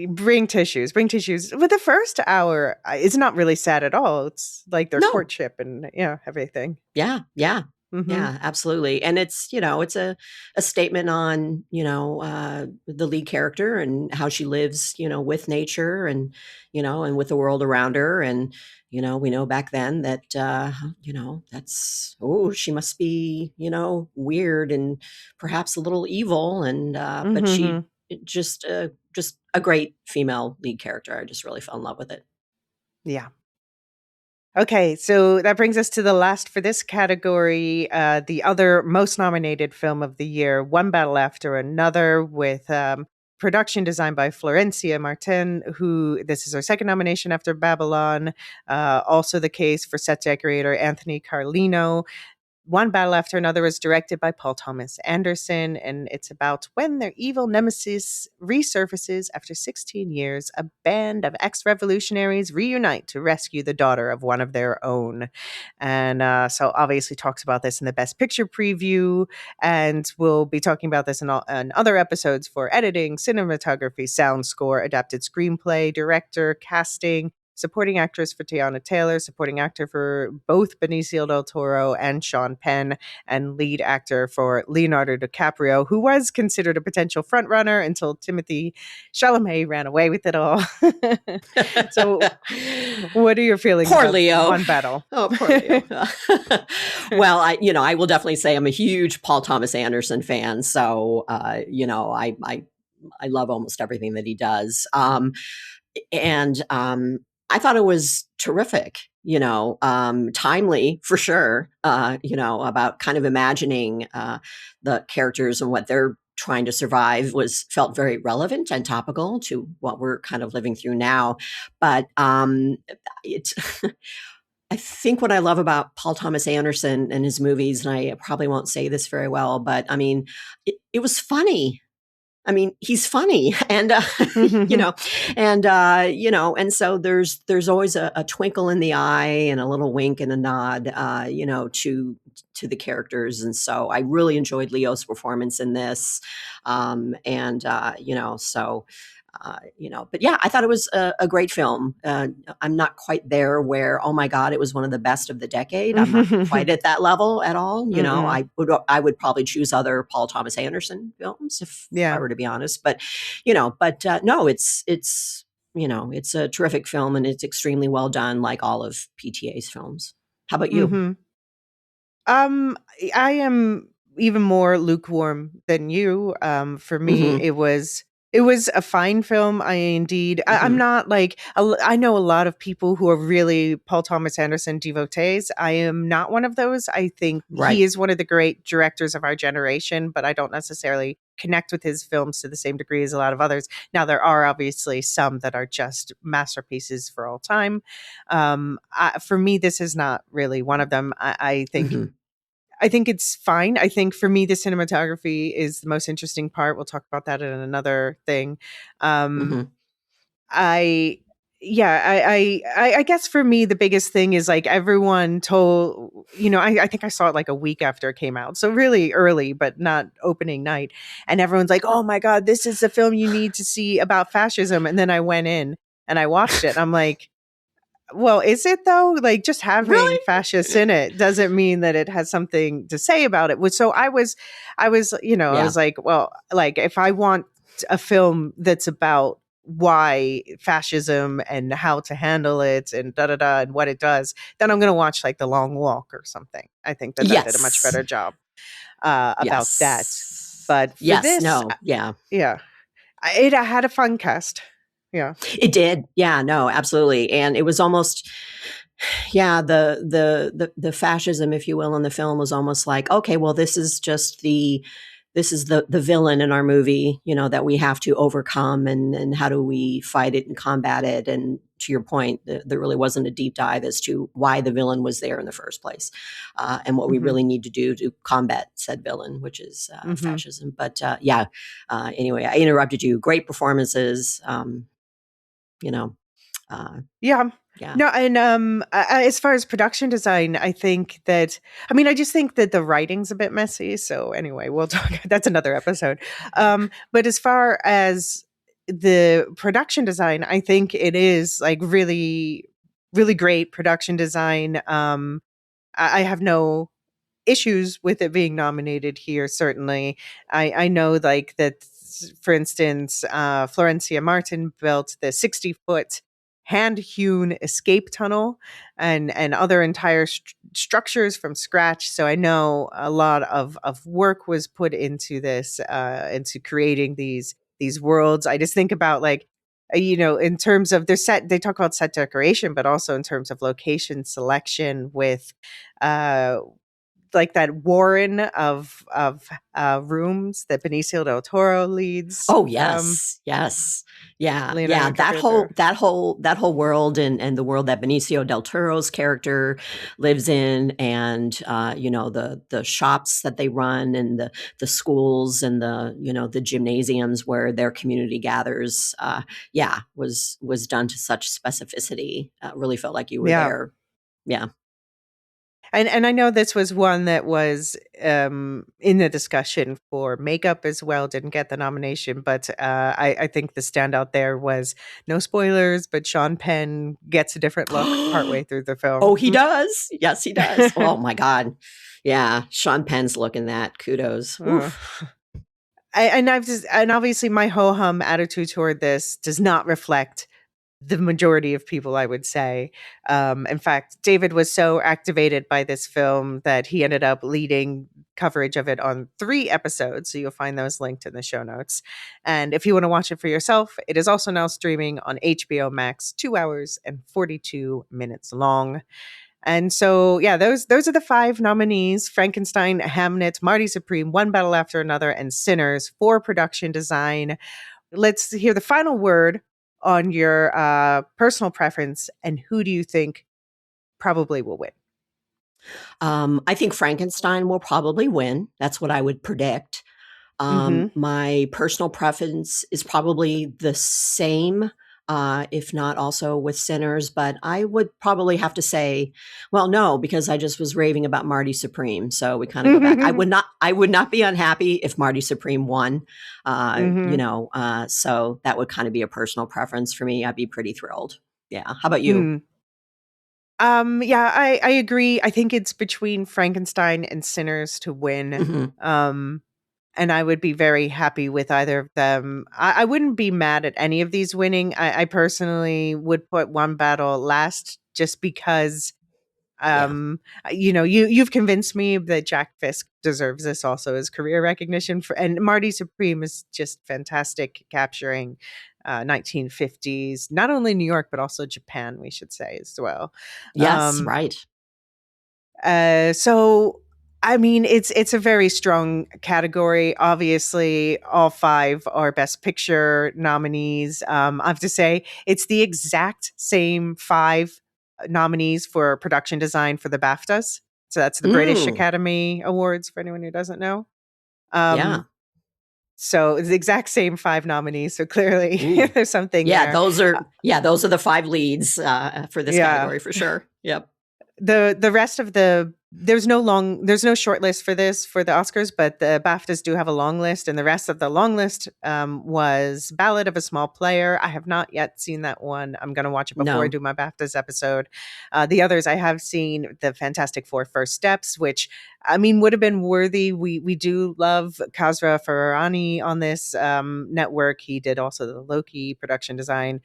bring tissues, bring tissues. But the first hour, it's not really sad at all. It's like their No, courtship and everything. yeah, yeah. Mhm. Yeah, absolutely. And it's a statement on, the lead character and how she lives, with nature and, and with the world around her. And, we know back then that, that's, oh, she must be, weird and perhaps a little evil. And, but she Mhm. just a great female lead character. I just really fell in love with it. Yeah. Okay, so that brings us to the last for this category, the other most nominated film of the year, One Battle After Another, with production design by Florencia Martin, who this is her second nomination after Babylon. Also the case for set decorator Anthony Carlino. One Battle After Another is directed by Paul Thomas Anderson, and it's about when their evil nemesis resurfaces after 16 years. A band of ex revolutionaries reunite to rescue the daughter of one of their own. And so, obviously, talks about this in the Best Picture preview, and we'll be talking about this in other episodes for editing, cinematography, sound score, adapted screenplay, director, casting. Supporting actress for Tiana Taylor, supporting actor for both Benicio del Toro and Sean Penn, and lead actor for Leonardo DiCaprio, who was considered a potential frontrunner until Timothy Chalamet ran away with it all. So, what are your feelings Poor about Leo. One Battle? Oh, poor Leo. Well, I will definitely say I'm a huge Paul Thomas Anderson fan. So, I love almost everything that he does. And I thought it was terrific, timely for sure, about kind of imagining the characters and what they're trying to survive was felt very relevant and topical to what we're kind of living through now. But it's I think what I love about Paul Thomas Anderson and his movies, and I probably won't say this very well, but I mean, it was funny. I mean, he's funny, and and so there's always a twinkle in the eye and a little wink and a nod, to the characters, and so I really enjoyed Leo's performance in this, and so. But yeah, I thought it was a great film. I'm not quite there where, oh my God, it was one of the best of the decade. I'm not quite at that level at all. Mm-mm. I would probably choose other Paul Thomas Anderson films if I Yeah. were to be honest. But no, it's a terrific film and it's extremely well done, like all of PTA's films. How about you? Hmm. Um, I am even more lukewarm than you. For me, Hmm. it was a fine film. I'm Hmm. not like I know a lot of people who are really Paul Thomas Anderson devotees. I am not one of those. I think he Right. is one of the great directors of our generation, but I don't necessarily connect with his films to the same degree as a lot of others. Now, there are obviously some that are just masterpieces for all time. For me, this is not really one of them. Hmm. I think it's fine. I think for me, the cinematography is the most interesting part. We'll talk about that in another thing. Um, Hmm. I, yeah, I guess for me, the biggest thing is like everyone told, I think I saw it like a week after it came out. So really early, but not opening night. And everyone's like, oh my God, this is the film you need to see about fascism. And then I went in and I watched it. I'm like, well, is it though? Like just having Really? fascists in it doesn't mean that it has something to say about it. So I was Yeah. like, well, like if I want a film that's about why fascism and how to handle it and da da da and what it does, then I'm going to watch like The Long Walk or something. I think that did a much Yes. better job about that. Yes. But for Yes. this, No. Yeah. yeah, I had a fun cast. Yeah. It did. Yeah. No. Absolutely. And it was almost, yeah, the fascism, if you will, in the film was almost like, okay, well, this is the villain in our movie, you know, that we have to overcome, and how do we fight it and combat it. And to your point, there really wasn't a deep dive as to why the villain was there in the first place, and what we Hmm. really need to do to combat said villain, which is Hmm. fascism. But yeah, anyway, I interrupted you. Great performances. You know, Yeah. yeah. No, and as far as production design, I think that I just think that the writing's a bit messy. So anyway, we'll talk. That's another episode. But as far as the production design, I think it is like really, really great production design. I have no issues with it being nominated here. Certainly, I know like that. For instance, Florencia Martin built the 60-foot hand-hewn escape tunnel and other entire structures from scratch. So I know a lot of work was put into this, into creating these worlds. I just think about like in terms of their set, they talk about set decoration, but also in terms of location selection with uh like that warren of rooms that Benicio del Toro leads. Oh yes, yes, yeah, yeah. Leonardo That DiCaprio. whole world, and the world that Benicio del Toro's character lives in, and the shops that they run, and the schools, and the gymnasiums where their community gathers. Yeah, was done to such specificity. Really felt like you were Yeah. there. Yeah. And I know this was one that was in the discussion for makeup as well. Didn't get the nomination, but I think the standout there was, no spoilers, but Sean Penn gets a different look partway through the film. Oh, he does. Yes, he does. Oh my God. Yeah, Sean Penn's looking that. Kudos. Uh, Oof. and obviously my ho hum attitude toward this does not reflect the majority of people, I would say. In fact, David was so activated by this film that he ended up leading coverage of it on 3 episodes. So you'll find those linked in the show notes. And if you want to watch it for yourself, it is also now streaming on HBO Max, 2 hours and 42 minutes long. And so, yeah, those are the 5 nominees: Frankenstein, Hamnet, Marty Supreme, One Battle After Another, and Sinners for production design. Let's hear the final word on your personal preference, and who do you think probably will win? I think Frankenstein will probably win. That's what I would predict. Mm-hmm. My personal preference is probably the same, if not also with Sinners, but I would probably have to say, well, no, because I just was raving about Marty Supreme. So we kind of go back. I would not be unhappy if Marty Supreme won. Mm-hmm. So that would kind of be a personal preference for me. I'd be pretty thrilled. Yeah. How about you? Hmm. Yeah, I agree. I think it's between Frankenstein and Sinners to win. Hmm. Um, and I would be very happy with either of them. I wouldn't be mad at any of these winning. I personally would put One Battle last, just because Yeah. you've convinced me that Jack Fisk deserves this also as career recognition, and Marty Supreme is just fantastic, capturing 1950s, not only New York but also Japan, we should say, as well. Yes. um Right. so it's a very strong category. Obviously, all 5 are Best Picture nominees. I have to say, it's the exact same 5 nominees for production design for the BAFTAs. So that's the British Mm, Academy Awards, for anyone who doesn't know. yeah. Um, so it's the exact same 5 nominees. So clearly, Ooh. there's something Yeah, there. those are the 5 leads for this Yeah. category for sure. Yep. The rest of the there's no short list for this for the Oscars, but the BAFTAs do have a long list, and the rest of the long list was Ballad of a Small Player. I have not yet seen that one. I'm going to watch it before I No. do my BAFTAs episode. The others I have seen: The Fantastic Four: First Steps, which I mean would have been worthy. We do love Kazra Farahani on this network. He did also the Loki production design.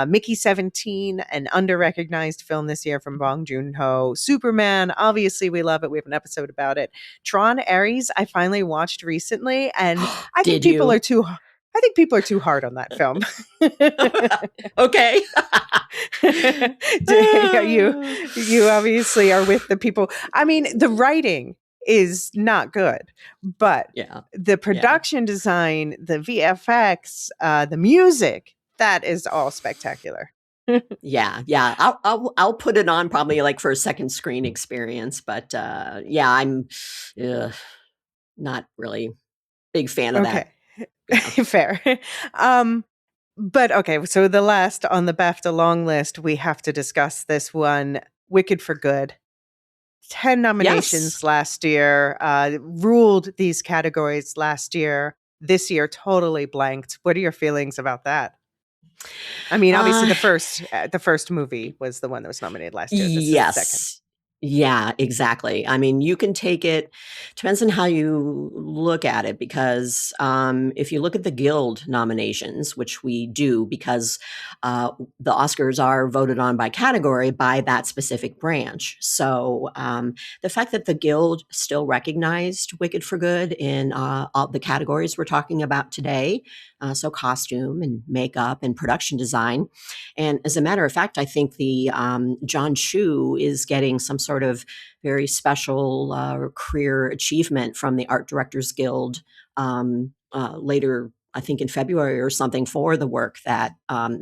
Mickey 17, an under-recognized film this year from Bong Joon-ho. Superman, obviously we love it. We have an episode about it. Tron Ares, I finally watched recently, and I think Did people are you? too I think people are too hard on that film. Okay. You obviously are with the people. I mean, the writing is not good, but Yeah. the production design, the VFX, the music, that is all spectacular. Yeah. I'll put it on probably like for a second screen experience, but yeah, I'm not really big fan of that. Okay. Yeah. Fair. But okay, so the last on the BAFTA long list, we have to discuss this one, Wicked for Good. 10 nominations Yes. last year, ruled these categories last year. This year, totally blanked. What are your feelings about that? I mean, obviously, Uh, the first movie was the one that was nominated last year. This is the second. yes. Yeah, exactly. I mean, you can take it, depends on how you look at it, because if you look at the Guild nominations, which we do because the Oscars are voted on by category by that specific branch. So the fact that the Guild still recognized Wicked for Good in all the categories we're talking about today, so costume and makeup and production design. And as a matter of fact, I think the John Chu is getting some sort of very special career achievement from the Art Directors Guild later, I think in February or something, for the work that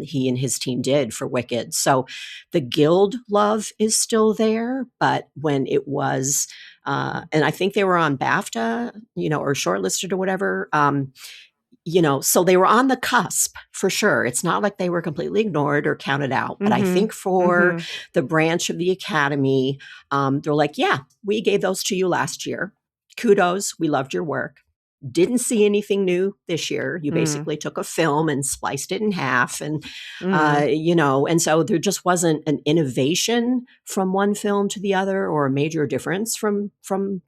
he and his team did for Wicked. So the Guild love is still there, but when it was, and I think they were on BAFTA, or shortlisted or whatever. So they were on the cusp for sure. It's not like they were completely ignored or counted out. But I think for the branch of the Academy, they're like, yeah, we gave those to you last year. Kudos. We loved your work. Didn't see anything new this year. You basically took a film and spliced it in half. And, and so there just wasn't an innovation from one film to the other or a major difference from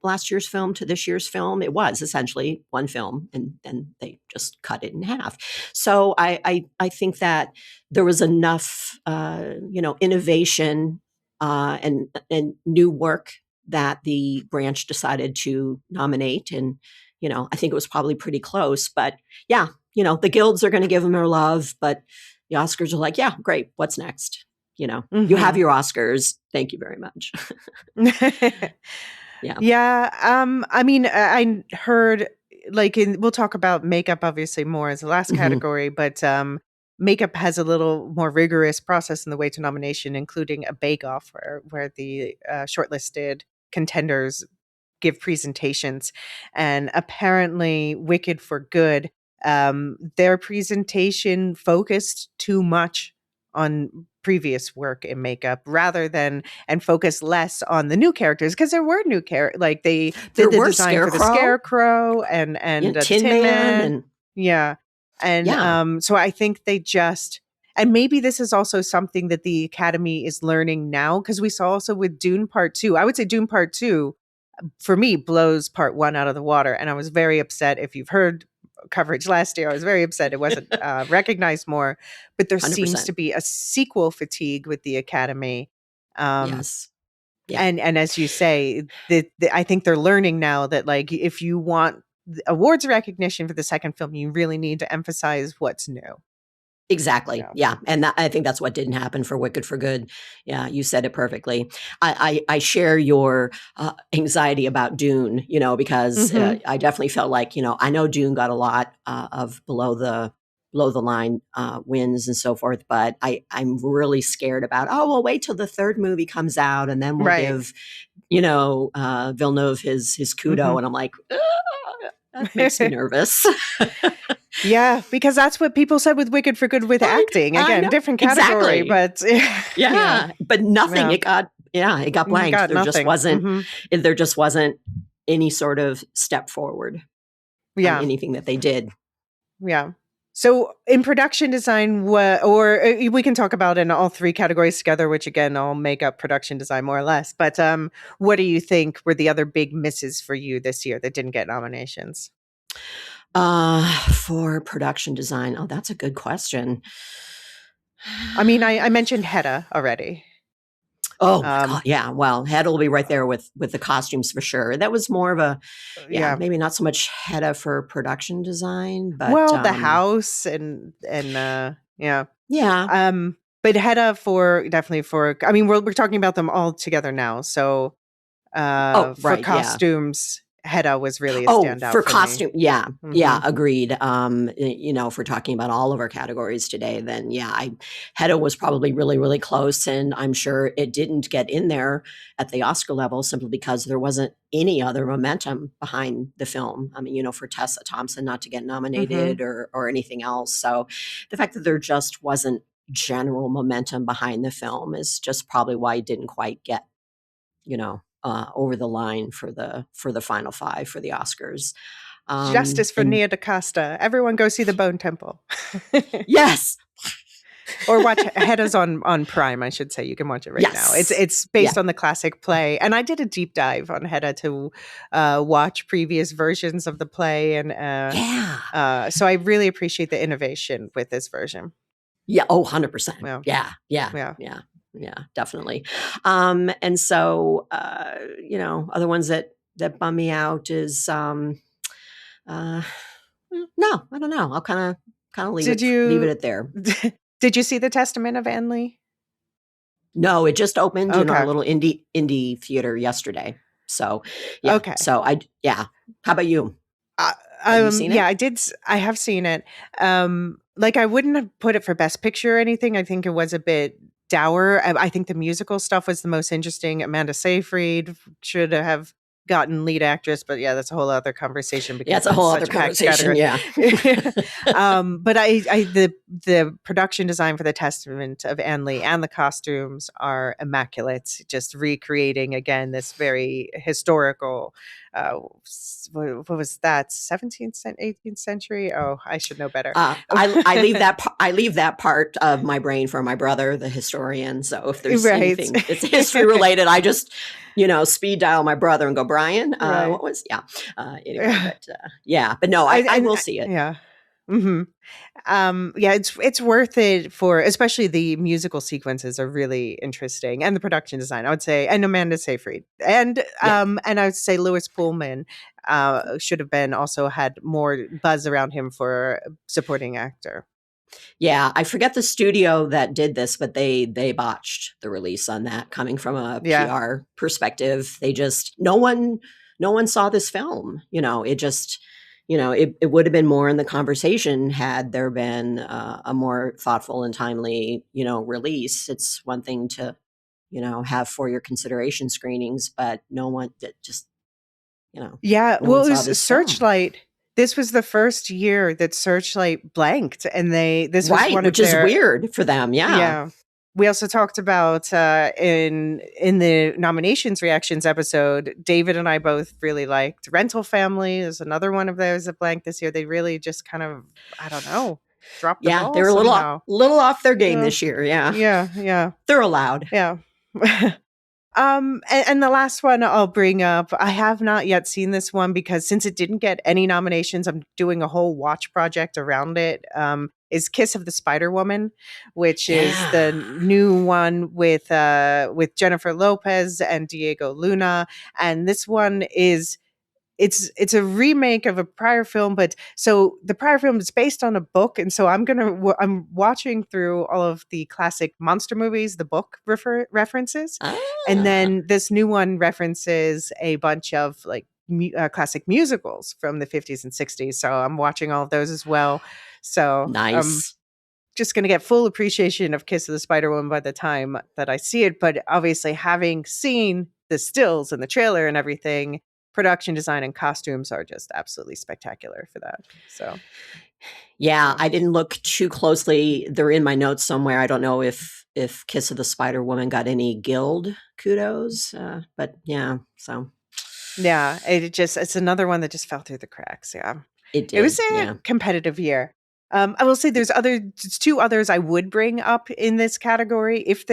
last year's film to this year's film. It was essentially one film, and then they just cut it in half. So I think that there was enough, innovation and new work that the branch decided to nominate. And I think it was probably pretty close, but yeah, the guilds are going to give them their love, but the Oscars are like, yeah, great. What's next? You have your Oscars. Thank you very much. Yeah. Yeah. I mean, I heard we'll talk about makeup obviously more as the last category, but makeup has a little more rigorous process in the way to nomination, including a bake-off where the shortlisted contenders give presentations. And apparently Wicked for Good, their presentation focused too much on previous work in makeup and focus less on the new characters, because there were new characters. Like they did the design for the Scarecrow and the Tin Man. and so I think they just, and maybe this is also something that the Academy is learning now, because we saw also with Dune Part 2. I would say Dune Part 2 for me blows Part 1 out of the water, and I was very upset. If you've heard coverage last year, I was very upset it wasn't recognized more, but there 100%. seems to be a sequel fatigue with the Academy. Yes. Yeah. And as you say, I think they're learning now that if you want awards recognition for the second film, you really need to emphasize what's new. Exactly. Yeah. And I think that's what didn't happen for Wicked for Good. Yeah, you said it perfectly. I share your anxiety about Dune, because I definitely felt like, I know Dune got a lot of below the line wins and so forth, but I'm really scared about, we'll wait till the third movie comes out and then we'll give, Villeneuve his kudo. And I'm like, that makes me nervous. Yeah, because that's what people said with Wicked for Good with acting. Again, different category, exactly. but but nothing. Yeah. it got blanked. Got nothing. There just wasn't any sort of step forward on anything that they did. Yeah. So in production design, we can talk about in all three categories together, which again, I'll make up production design more or less. But what do you think were the other big misses for you this year that didn't get nominations? For production design, that's a good question. I mean, I mentioned Hedda already. Oh my God, yeah. Well, Hedda will be right there with the costumes for sure. That was more of a, maybe not so much Hedda for production design, but the house and yeah. Yeah. But Hedda definitely for. I mean, we're talking about them all together now. So, for costumes. Hedda was really a standout for costume. Me. Yeah, agreed. If we're talking about all of our categories today, then Hedda was probably really, really close, and I'm sure it didn't get in there at the Oscar level simply because there wasn't any other momentum behind the film. I mean, for Tessa Thompson not to get nominated or anything else. So the fact that there just wasn't general momentum behind the film is just probably why it didn't quite get, over the line for the final five for the Oscars. Justice for Nia DaCosta. Everyone go see The Bone Temple. Yes. Or watch Hedda's on Prime, I should say. You can watch it right now. It's based on the classic play. And I did a deep dive on Hedda to watch previous versions of the play. And so I really appreciate the innovation with this version. Yeah. 100%. Yeah, definitely. And so, other ones that bum me out is, no, I don't know. I'll kind of leave it at there. Did you see The Testament of Anne Lee? No, it just opened in our little indie theater yesterday. So, Okay. So how about you? Have you seen it? I have seen it. I wouldn't have put it for Best Picture or anything. I think it was a bit dour. I think the musical stuff was the most interesting. Amanda Seyfried should have gotten lead actress, but that's a whole other conversation. Because it's a whole other conversation. Yeah. But the production design for The Testament of Anne Lee and the costumes are immaculate. Just recreating again this very historical. What was that? 17th, 18th century? Oh, I should know better. I leave that part of my brain for my brother, the historian. So if there's anything that's history related, I just speed dial my brother and go, Brian, what was anyway, but no, I will see it. Yeah. Mm-hmm. It's worth it for, especially the musical sequences are really interesting, and the production design, I would say, and Amanda Seyfried, and I would say Lewis Pullman should have been also had more buzz around him for supporting actor. Yeah, I forget the studio that did this, but they botched the release on that. Coming from a PR perspective, they just no one saw this film. It just. It would have been more in the conversation had there been a more thoughtful and timely, release. It's one thing to, have for your consideration screenings, but no one just, Yeah, well, it was Searchlight. Film. This was the first year that Searchlight blanked, and this was one which is weird for them. Yeah. Yeah. We also talked about in the nominations reactions episode, David and I both really liked Rental Family. There's another one of those that blanked this year. They really just kind of, I don't know, dropped the ball. They were a little off their game this year. Yeah. They're allowed. Yeah. And the last one I'll bring up, I have not yet seen this one because since it didn't get any nominations, I'm doing a whole watch project around it. Is Kiss of the Spider Woman, which is the new one with Jennifer Lopez and Diego Luna. And this one is it's a remake of a prior film, but so the prior film is based on a book, and so I'm watching through all of the classic monster movies, the book references, and then this new one references a bunch of classic musicals from the 50s and 60s. So I'm watching all of those as well. So nice. Just going to get full appreciation of Kiss of the Spider Woman by the time that I see it. But obviously, having seen the stills and the trailer and everything, production design and costumes are just absolutely spectacular for that. So yeah, I didn't look too closely. They're in my notes somewhere. I don't know if Kiss of the Spider Woman got any guild kudos, but yeah, so yeah, it's another one that just fell through the cracks. Yeah. it It was did. a Yeah. competitive year. I will say there's two others I would bring up in this category if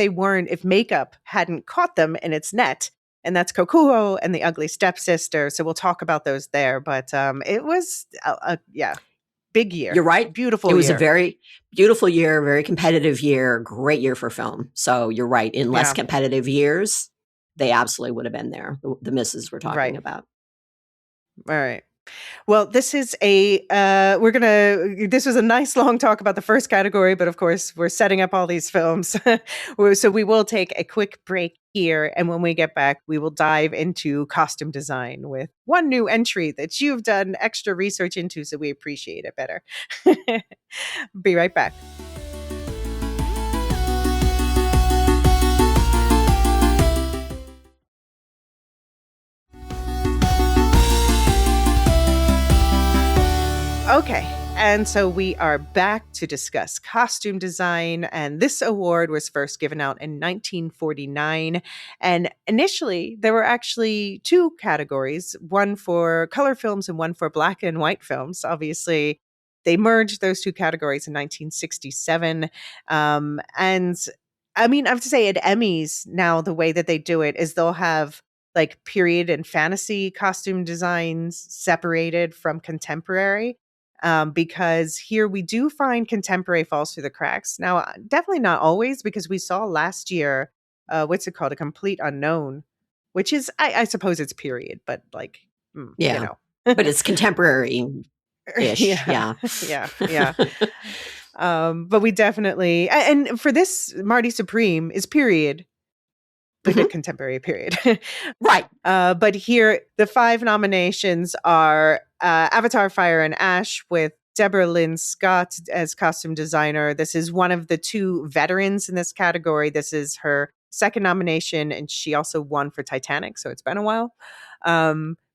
Makeup hadn't caught them in its net, and that's Kokuho and The Ugly Stepsister. So we'll talk about those there. But it was big year, You're right. It beautiful was a year. very beautiful year, very competitive year, great year for film. So you're right. In less Yeah, competitive years, they absolutely would have been there. The misses we're talking right. about. All right. Well, this is this was a nice long talk about the first category, but of course, we're setting up all these films. So we will take a quick break here. And when we get back, we will dive into costume design with one new entry that you've done extra research into. So we appreciate it better. Be right back. Okay. And so we are back to discuss costume design. And this award was first given out in 1949. And initially, there were actually two categories, one for color films and one for black and white films. Obviously, they merged those two categories in 1967. And I mean, I have to say, at Emmys now, the way that they do it is they'll have like period and fantasy costume designs separated from contemporary, because here we do find contemporary falls through the cracks. Now, definitely not always, because we saw last year, what's it called? A Complete Unknown, which is, I suppose it's period, but like, you Yeah. know. But it's contemporary ish. Yeah, Yeah. yeah. But we definitely, and for this, Marty Supreme is period, but a Mhm. contemporary period. Right. But here, the 5 nominations are Avatar Fire and Ash with Deborah Lynn Scott as costume designer. This is one of the 2 veterans in this category. This is her second nomination, and she also won for Titanic, so it's been a while.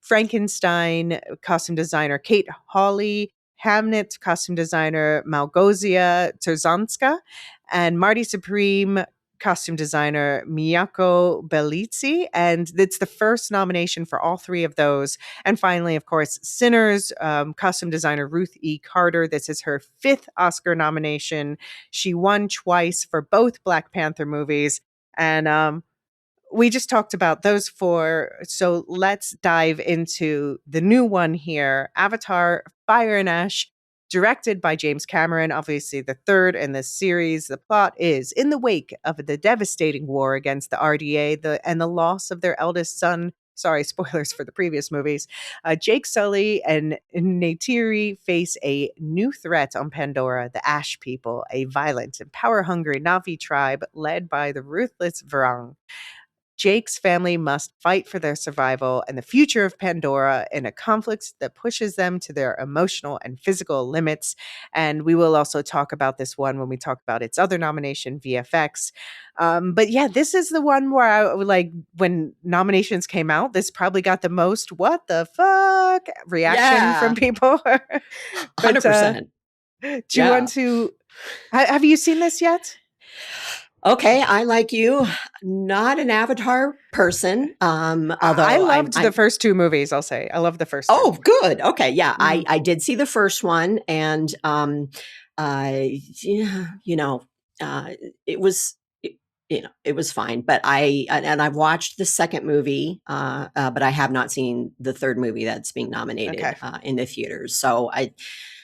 Frankenstein costume designer Kate Hawley, Hamnet costume designer Malgosia Terzanska, and Marty Supreme costume designer Miyako Bellizzi, and it's the first nomination for all 3 of those. And finally, of course, Sinners costume designer Ruth E. Carter. This is her 5th Oscar nomination. She won twice for both Black Panther movies, and we just talked about those 4. So let's dive into the new one here, Avatar Fire and Ash, directed by James Cameron, obviously the third in this series. The plot is in the wake of the devastating war against the RDA and the loss of their eldest son. Sorry, spoilers for the previous movies. Jake Sully and Neytiri face a new threat on Pandora, the Ash people, a violent and power-hungry Na'vi tribe led by the ruthless Varang. Jake's family must fight for their survival and the future of Pandora in a conflict that pushes them to their emotional and physical limits. And we will also talk about this one when we talk about its other nomination, VFX. But yeah, this is the one where like when nominations came out, this probably got the most "what the fuck" reaction from Yeah. people. But 100%. do you Yeah. want to? Have you seen this yet? Okay, I like you, not an Avatar person. I Although loved the I'm first 2 movies. I'll say I love the first 2. oh, good. Okay, yeah, Mm. I did see the first one, and yeah, uh, it was it was fine. But I've watched the second movie, but I have not seen the third movie that's being nominated Okay. in the theaters. So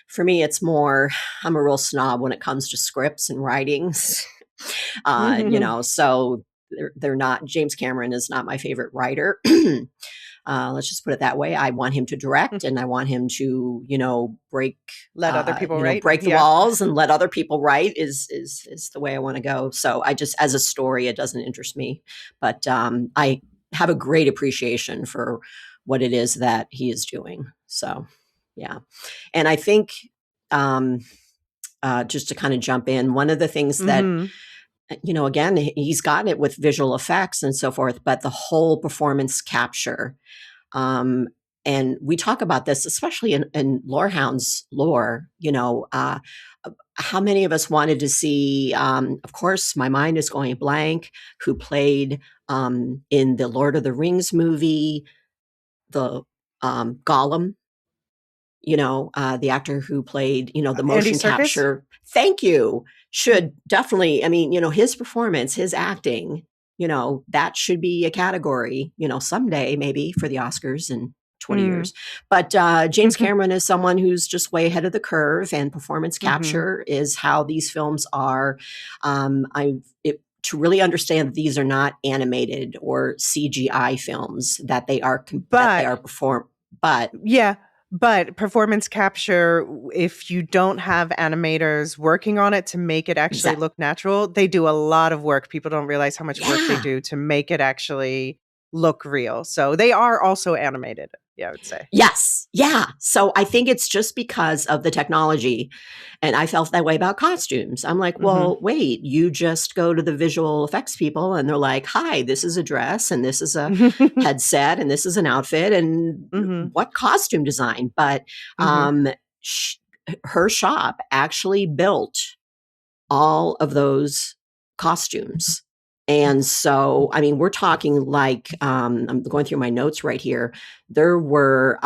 for me, it's more I'm a real snob when it comes to scripts and writings. So they're not. James Cameron is not my favorite writer. Let's just put it that way. I want him to direct, and I want him to, break, Let other people write. break the Yeah. walls and let other people write is the way I want to go. So I just, as a story, it doesn't interest me, but I have a great appreciation for what it is that he is doing. So, yeah, and I think just to kind of jump in, one of the things that Mhm. again, he's gotten it with visual effects and so forth, but the whole performance capture And we talk about this, especially in Lorehounds lore, how many of us wanted to see, of course, my mind is going blank, who played in the Lord of the Rings movie, the Gollum, the actor who played, the Andy motion Serkis? capture. Thank you. Should definitely, his performance, his acting, that should be a category, someday maybe for the Oscars in 20 Mm. years. But James Cameron is someone who's just way ahead of the curve, and performance capture is how these films are. To really understand that these are not animated or CGI films, that they are But performed. But yeah, but performance capture, if you don't have animators working on it to make it actually exactly, look natural, they do a lot of work. People don't realize how much work they yeah. do to make it actually look real. So they are also animated, yeah, I would say. Yes. Yeah. So I think it's just because of the technology. And I felt that way about costumes. I'm like, Mhm. well, wait, you just go to the visual effects people and they're like, hi, this is a dress and this is a headset and this is an outfit and Mhm. what costume design? But Mhm. sh- her shop actually built all of those costumes. And so, we're talking like, I'm going through my notes right here. There were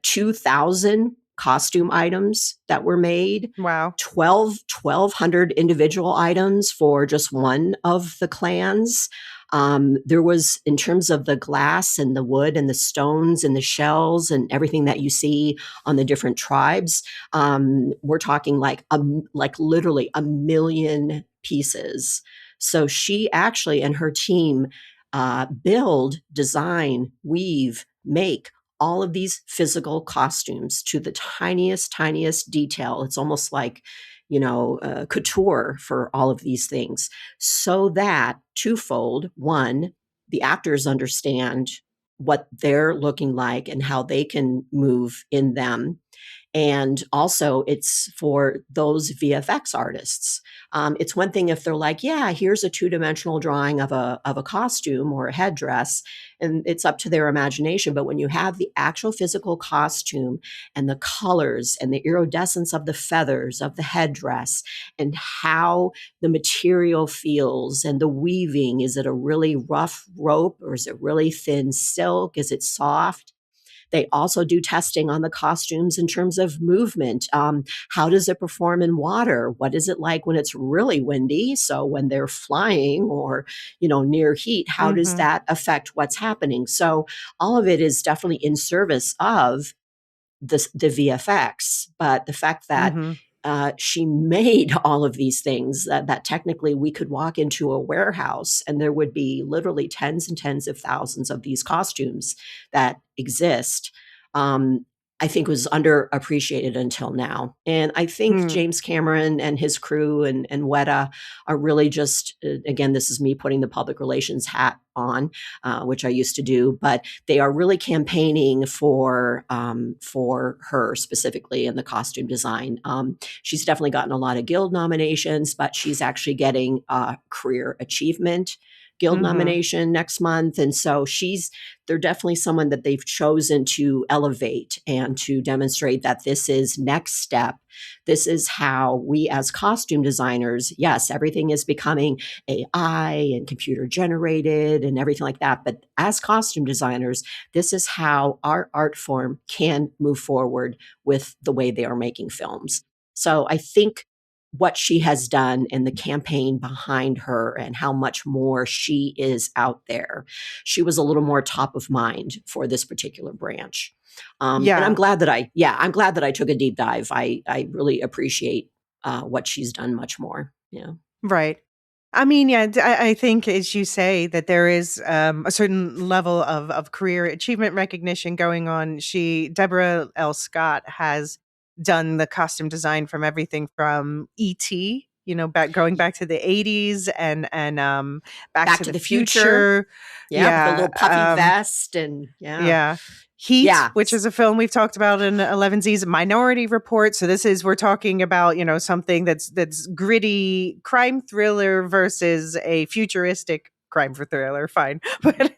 2,000 costume items that were made, Wow. 1,200 individual items for just one of the clans. There was, in terms of the glass and the wood and the stones and the shells and everything that you see on the different tribes, we're talking like literally a million pieces. So she actually and her team build, design, weave, make all of these physical costumes to the tiniest detail. It's almost like, couture for all of these things, so that twofold: one, the actors understand what they're looking like and how they can move in them, and also, it's for those VFX artists. It's one thing if they're like, yeah, here's a two-dimensional drawing of a costume or a headdress, and it's up to their imagination. But when you have the actual physical costume and the colors and the iridescence of the feathers of the headdress and how the material feels and the weaving, is it a really rough rope or is it really thin silk? Is it soft? They also do testing on the costumes in terms of movement. How does it perform in water? What is it like when it's really windy? So when they're flying or, near heat, how does Mhm. that affect what's happening? So all of it is definitely in service of the VFX, but the fact that Mhm. she made all of these things, that technically we could walk into a warehouse and there would be literally tens and tens of thousands of these costumes that exist. I think was underappreciated until now. And I think Mm. James Cameron and his crew and Weta are really just, again, this is me putting the public relations hat on, which I used to do, but they are really campaigning for her specifically in the costume design. She's definitely gotten a lot of guild nominations, but she's actually getting a career achievement guild Mhm. nomination next month. And so they're definitely someone that they've chosen to elevate and to demonstrate that this is next step. This is how we as costume designers, yes, everything is becoming AI and computer generated and everything like that. But as costume designers, this is how our art form can move forward with the way they are making films. So I think what she has done and the campaign behind her and how much more she is out there. She was a little more top of mind for this particular branch. And Yeah. I'm glad that I took a deep dive. I really appreciate what she's done much more. Yeah. Right. I mean, yeah, I think, as you say, that there is a certain level of career achievement recognition going on. Deborah L. Scott, has done the costume design from everything from E.T., going back to the 80s, and Back Back to to the the Future. Future. Yeah, with the Yeah. little puffy vest and yeah. Yeah. Heat, Yeah. which is a film we've talked about in 11Z's. Minority Report. So we're talking about, something that's gritty crime thriller versus a futuristic crime for thriller, fine. But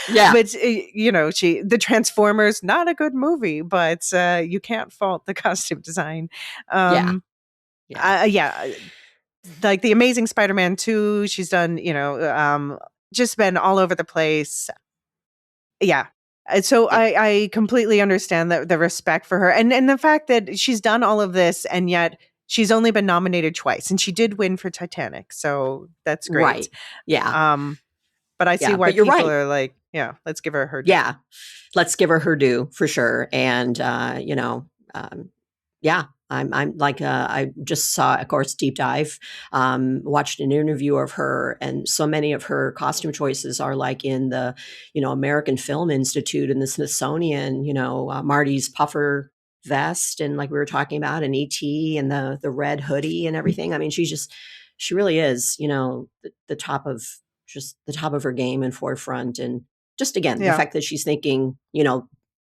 Yeah. but the Transformers, not a good movie, but you can't fault the costume design. Yeah. Um, Yeah. yeah, like the Amazing Spider-Man 2, she's done, just been all over the place. Yeah. And so Yeah. I completely understand the respect for her and the fact that she's done all of this and yet she's only been nominated twice and she did win for Titanic. So that's great. Right. Yeah. Um, but I see Yeah. why But you're people right. are like, yeah, let's give her due. Yeah. Let's give her due for sure. And, yeah, I'm like, I just saw, of course, Deep Dive, watched an interview of her, and so many of her costume choices are like in the, American Film Institute and the Smithsonian, Marty's puffer vest, and like we were talking about, and E.T. and the red hoodie and everything. I mean, she really is, the top of just the top of her game and forefront. And just again, the Yeah. fact that she's thinking,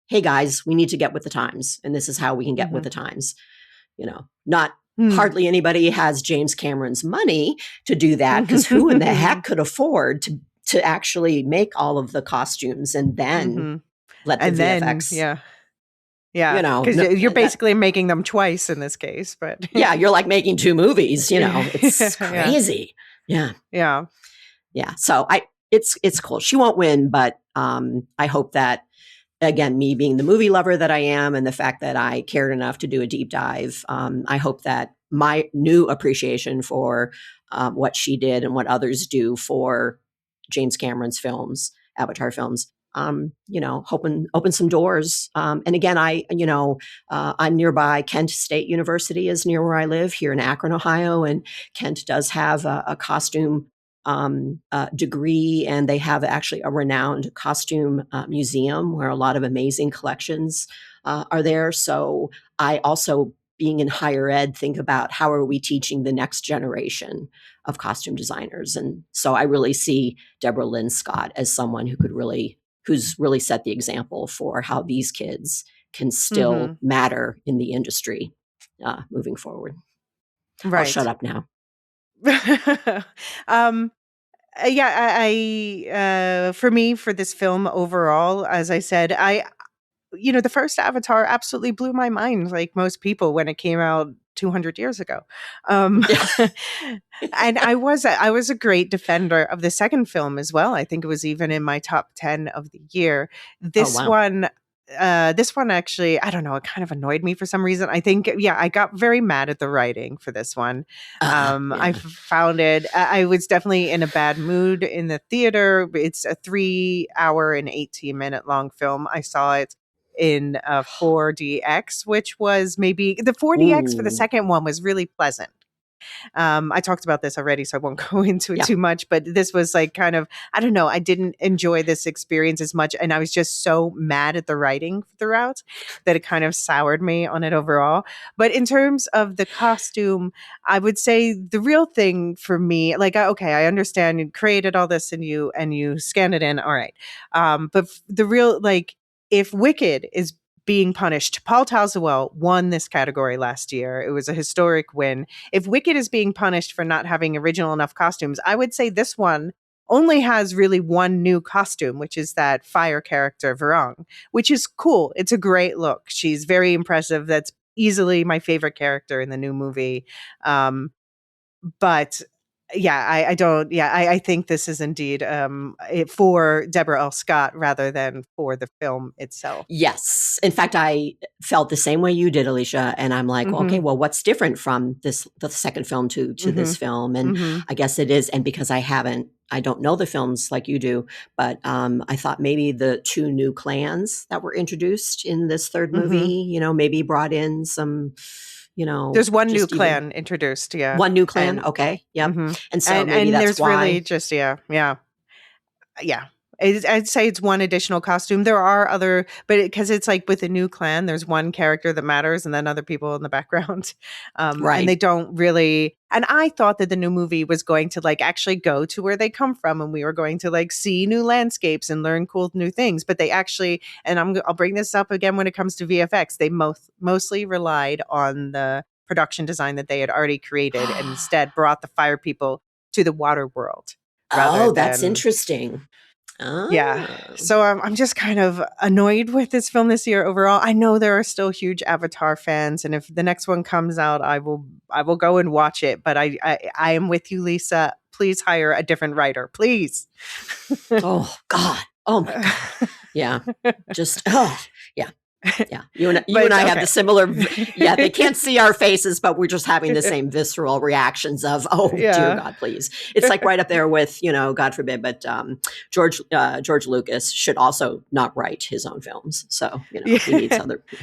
hey guys, we need to get with the times, and this is how we can get with Mm-hmm. the times. Not Hmm. hardly anybody has James Cameron's money to do that, because who in the heck could afford to actually make all of the costumes and then Mm-hmm. let the And then, VFX, yeah. Yeah. Because no, you're basically making them twice in this case, but yeah, you're like making two movies, it's yeah. crazy. Yeah. Yeah. Yeah. So it's cool. She won't win, but I hope that, again, me being the movie lover that I am, and the fact that I cared enough to do a deep dive, I hope that my new appreciation for what she did and what others do for James Cameron's films, Avatar films, hoping open some doors. And again, I'm nearby. Kent State University is near where I live here in Akron, Ohio, and Kent does have a costume degree, and they have actually a renowned costume museum where a lot of amazing collections are there. So I also, being in higher ed, think about how are we teaching the next generation of costume designers. And so I really see Deborah Lynn Scott as someone who's really set the example for how these kids can still Mm-hmm. matter in the industry moving forward. I'll shut Right. up now. um yeah, for me, for this film overall, as I said, the first Avatar absolutely blew my mind, like most people, when it came out 200 years ago. Um, and I was a great defender of the second film as well. I think it was even in my top 10 of the year. Oh, This wow. one, this one actually, I don't know, it kind of annoyed me for some reason. I think, yeah, I got very mad at the writing for this one. I Yeah. found it, I was definitely in a bad mood in the theater. It's a 3 hour and 18-minute long film. I saw it in 4DX, which was maybe the 4DX for the Ooh. second one was really pleasant. I talked about this already, so I won't go into it Yeah. too much, but this was like kind of, I don't know, I didn't enjoy this experience as much. And I was just so mad at the writing throughout that it kind of soured me on it overall. But in terms of the costume, I would say the real thing for me, like, okay, I understand you created all this and you scanned it in. All right. But the real, like, if Wicked is being punished, Paul Tazewell won this category last year. It was a historic win. If Wicked is being punished for not having original enough costumes, I would say this one only has really one new costume, which is that fire character Varong, which is cool. It's a great look. She's very impressive. That's easily my favorite character in the new movie. But yeah, I don't. Yeah, I think this is indeed for Deborah L. Scott rather than for the film itself. Yes. In fact, I felt the same way you did, Elysia. And I'm like, well, Mm-hmm. okay, well, what's different from the second film to Mm-hmm. this film? And Mm-hmm. I guess it is. And because I don't know the films like you do, but I thought maybe the two new clans that were introduced in this third Mm-hmm. movie, maybe brought in some, There's one new just even clan introduced, yeah, one new clan. and Okay. Yep. mhm, And so maybe and that's there's really why. just yeah. I'd say it's one additional costume. There are other, but because it's like with a new clan, there's one character that matters, and then other people in the background, and they Right. don't really. And I thought that the new movie was going to like actually go to where they come from, and we were going to like see new landscapes and learn cool new things. But they actually, and I'll bring this up again when it comes to VFX, they mostly relied on the production design that they had already created, and instead brought the fire people to the water world. rather Oh, that's than interesting. yeah. Oh. So I'm just kind of annoyed with this film this year overall. I know there are still huge Avatar fans, and if the next one comes out, I will go and watch it. But I am with you, Lisa. Please hire a different writer, please. Oh God. Oh my God. Yeah. Just oh yeah. Yeah. You and But I have okay. the similar yeah, they can't see our faces, but we're just having the same visceral reactions of, oh dear Yeah. God, please. It's like right up there with, God forbid, but George Lucas should also not write his own films. So, he needs Yeah. other for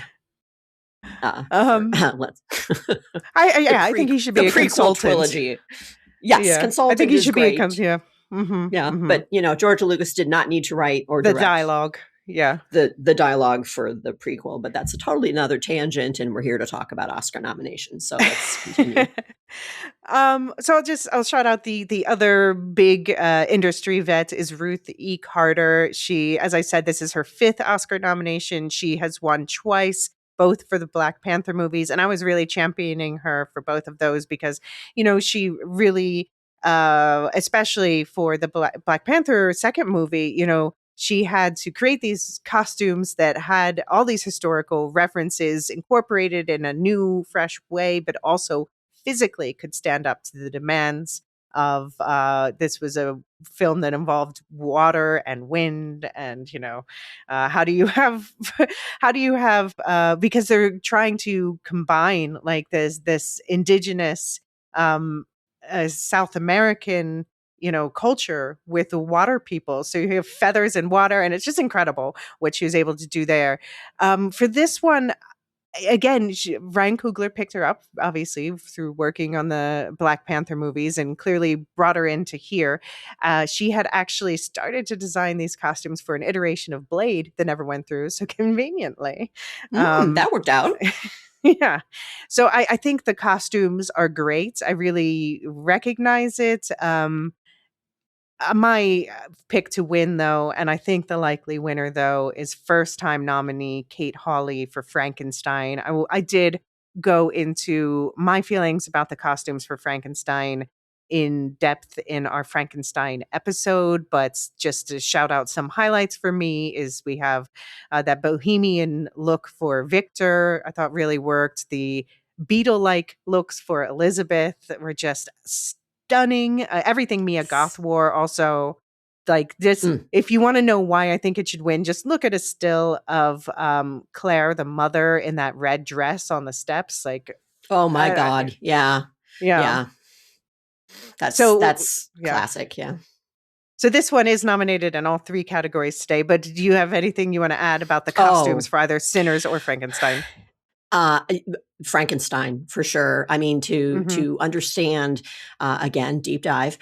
Um let's the I think he should the be a prequel consultant. trilogy. Yes, Yeah. I think consultant he is should be a great. yeah. Mm-hmm. Yeah, Mm-hmm. but George Lucas did not need to write or The direct dialogue. Yeah. the dialogue for the prequel, but that's a totally another tangent, and we're here to talk about Oscar nominations. So let's continue. So I'll shout out the other big industry vet is Ruth E. Carter. She, as I said, this is her 5th Oscar nomination. She has won twice, both for the Black Panther movies, and I was really championing her for both of those because she really, especially for the Black Panther second movie, she had to create these costumes that had all these historical references incorporated in a new, fresh way, but also physically could stand up to the demands of this was a film that involved water and wind and how do you have because they're trying to combine like this indigenous um South American culture with the water people. So you have feathers and water, and it's just incredible what she was able to do there. For this one, again, Ryan Coogler picked her up, obviously, through working on the Black Panther movies and clearly brought her into here. She had actually started to design these costumes for an iteration of Blade that never went through. So conveniently. Um, That worked out. yeah. So I think the costumes are great. I really recognize it. My pick to win, though, and I think the likely winner, though, is first-time nominee Kate Hawley for Frankenstein. I did go into my feelings about the costumes for Frankenstein in depth in our Frankenstein episode, but just to shout out some highlights for me is we have that bohemian look for Victor. I thought really worked. The beetle-like looks for Elizabeth were just stunning. Everything Mia Goth wore also like this. Mm. If you want to know why I think it should win, just look at a still of Claire, the mother, in that red dress on the steps. Like, Oh my God. Yeah. yeah. Yeah. So That's yeah. classic. Yeah. So this one is nominated in all 3 categories today. But do you have anything you want to add about the costumes Oh, for either Sinners or Frankenstein? Uh, Frankenstein for sure. I mean, to Mm-hmm. understand again, deep dive,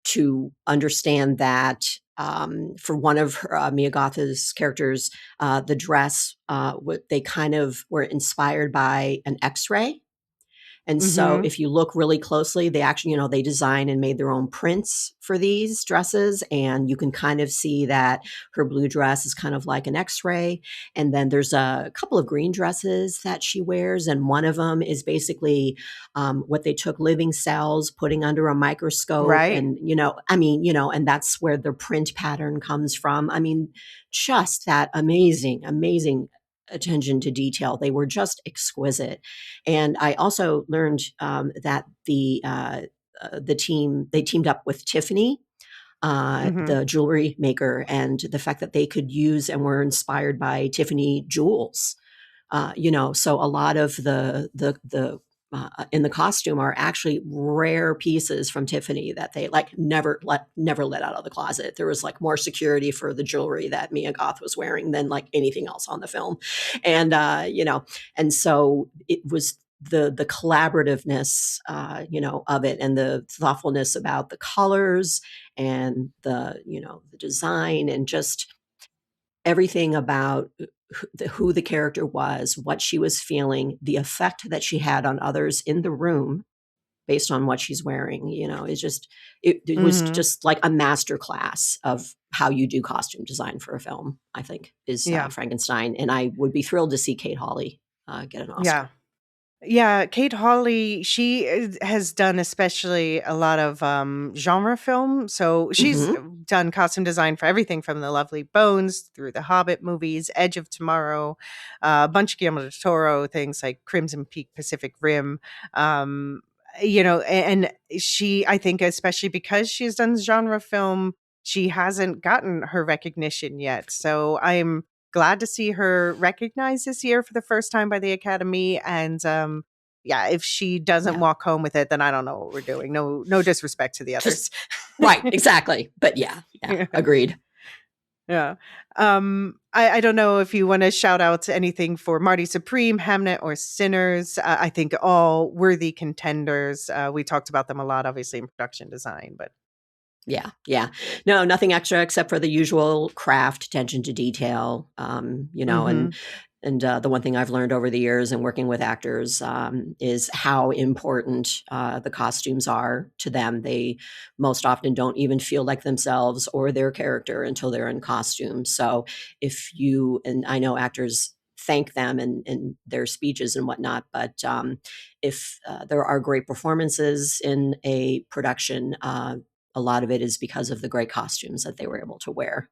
to understand that for one of Mia Gotha's characters, the dress, they kind of were inspired by an X-ray. And so Mm-hmm. if you look really closely, they actually, they design and made their own prints for these dresses. And you can kind of see that her blue dress is kind of like an X-ray. And then there's a couple of green dresses that she wears. And one of them is basically what they took living cells, putting under a microscope. Right. And, and that's where the print pattern comes from. I mean, just that amazing attention to detail. They were just exquisite. And I also learned that the team, they teamed up with Tiffany, Mm-hmm. the jewelry maker, and the fact that they could use and were inspired by Tiffany jewels. So a lot of the in the costume are actually rare pieces from Tiffany that they like never let out of the closet. There was like more security for the jewelry that Mia Goth was wearing than like anything else on the film, and and so it was the collaborativeness of it, and the thoughtfulness about the colors and the design, and just everything about who the character was, what she was feeling, the effect that she had on others in the room based on what she's wearing. It was Mm-hmm. just like a master class of how you do costume design for a film, I think, is Yeah. Frankenstein. And I would be thrilled to see Kate Hawley get an Yeah. Oscar. Yeah, Kate Hawley, has done especially a lot of genre film. So she's Hmm. done costume design for everything from The Lovely Bones through the Hobbit movies, Edge of Tomorrow, a bunch of Guillermo del Toro things like Crimson Peak, Pacific Rim. Um, and she, I think, especially because she's done genre film, she hasn't gotten her recognition yet. So I'm glad to see her recognized this year for the first time by the Academy. And yeah, if she doesn't Yeah. walk home with it, then I don't know what we're doing. No disrespect to the Just others. right. Exactly. But yeah. Yeah. Yeah. Agreed. Yeah. I don't know if you want to shout out anything for Marty Supreme, Hamnet, or Sinners. I think all worthy contenders. We talked about them a lot, obviously, in production design, but Yeah, yeah. No, nothing extra except for the usual craft, attention to detail. hmm And the one thing I've learned over the years and working with actors is how important the costumes are to them. They most often don't even feel like themselves or their character until they're in costume. So if you, and I know actors thank them in their speeches and whatnot, but if there are great performances in a production, a lot of it is because of the great costumes that they were able to wear,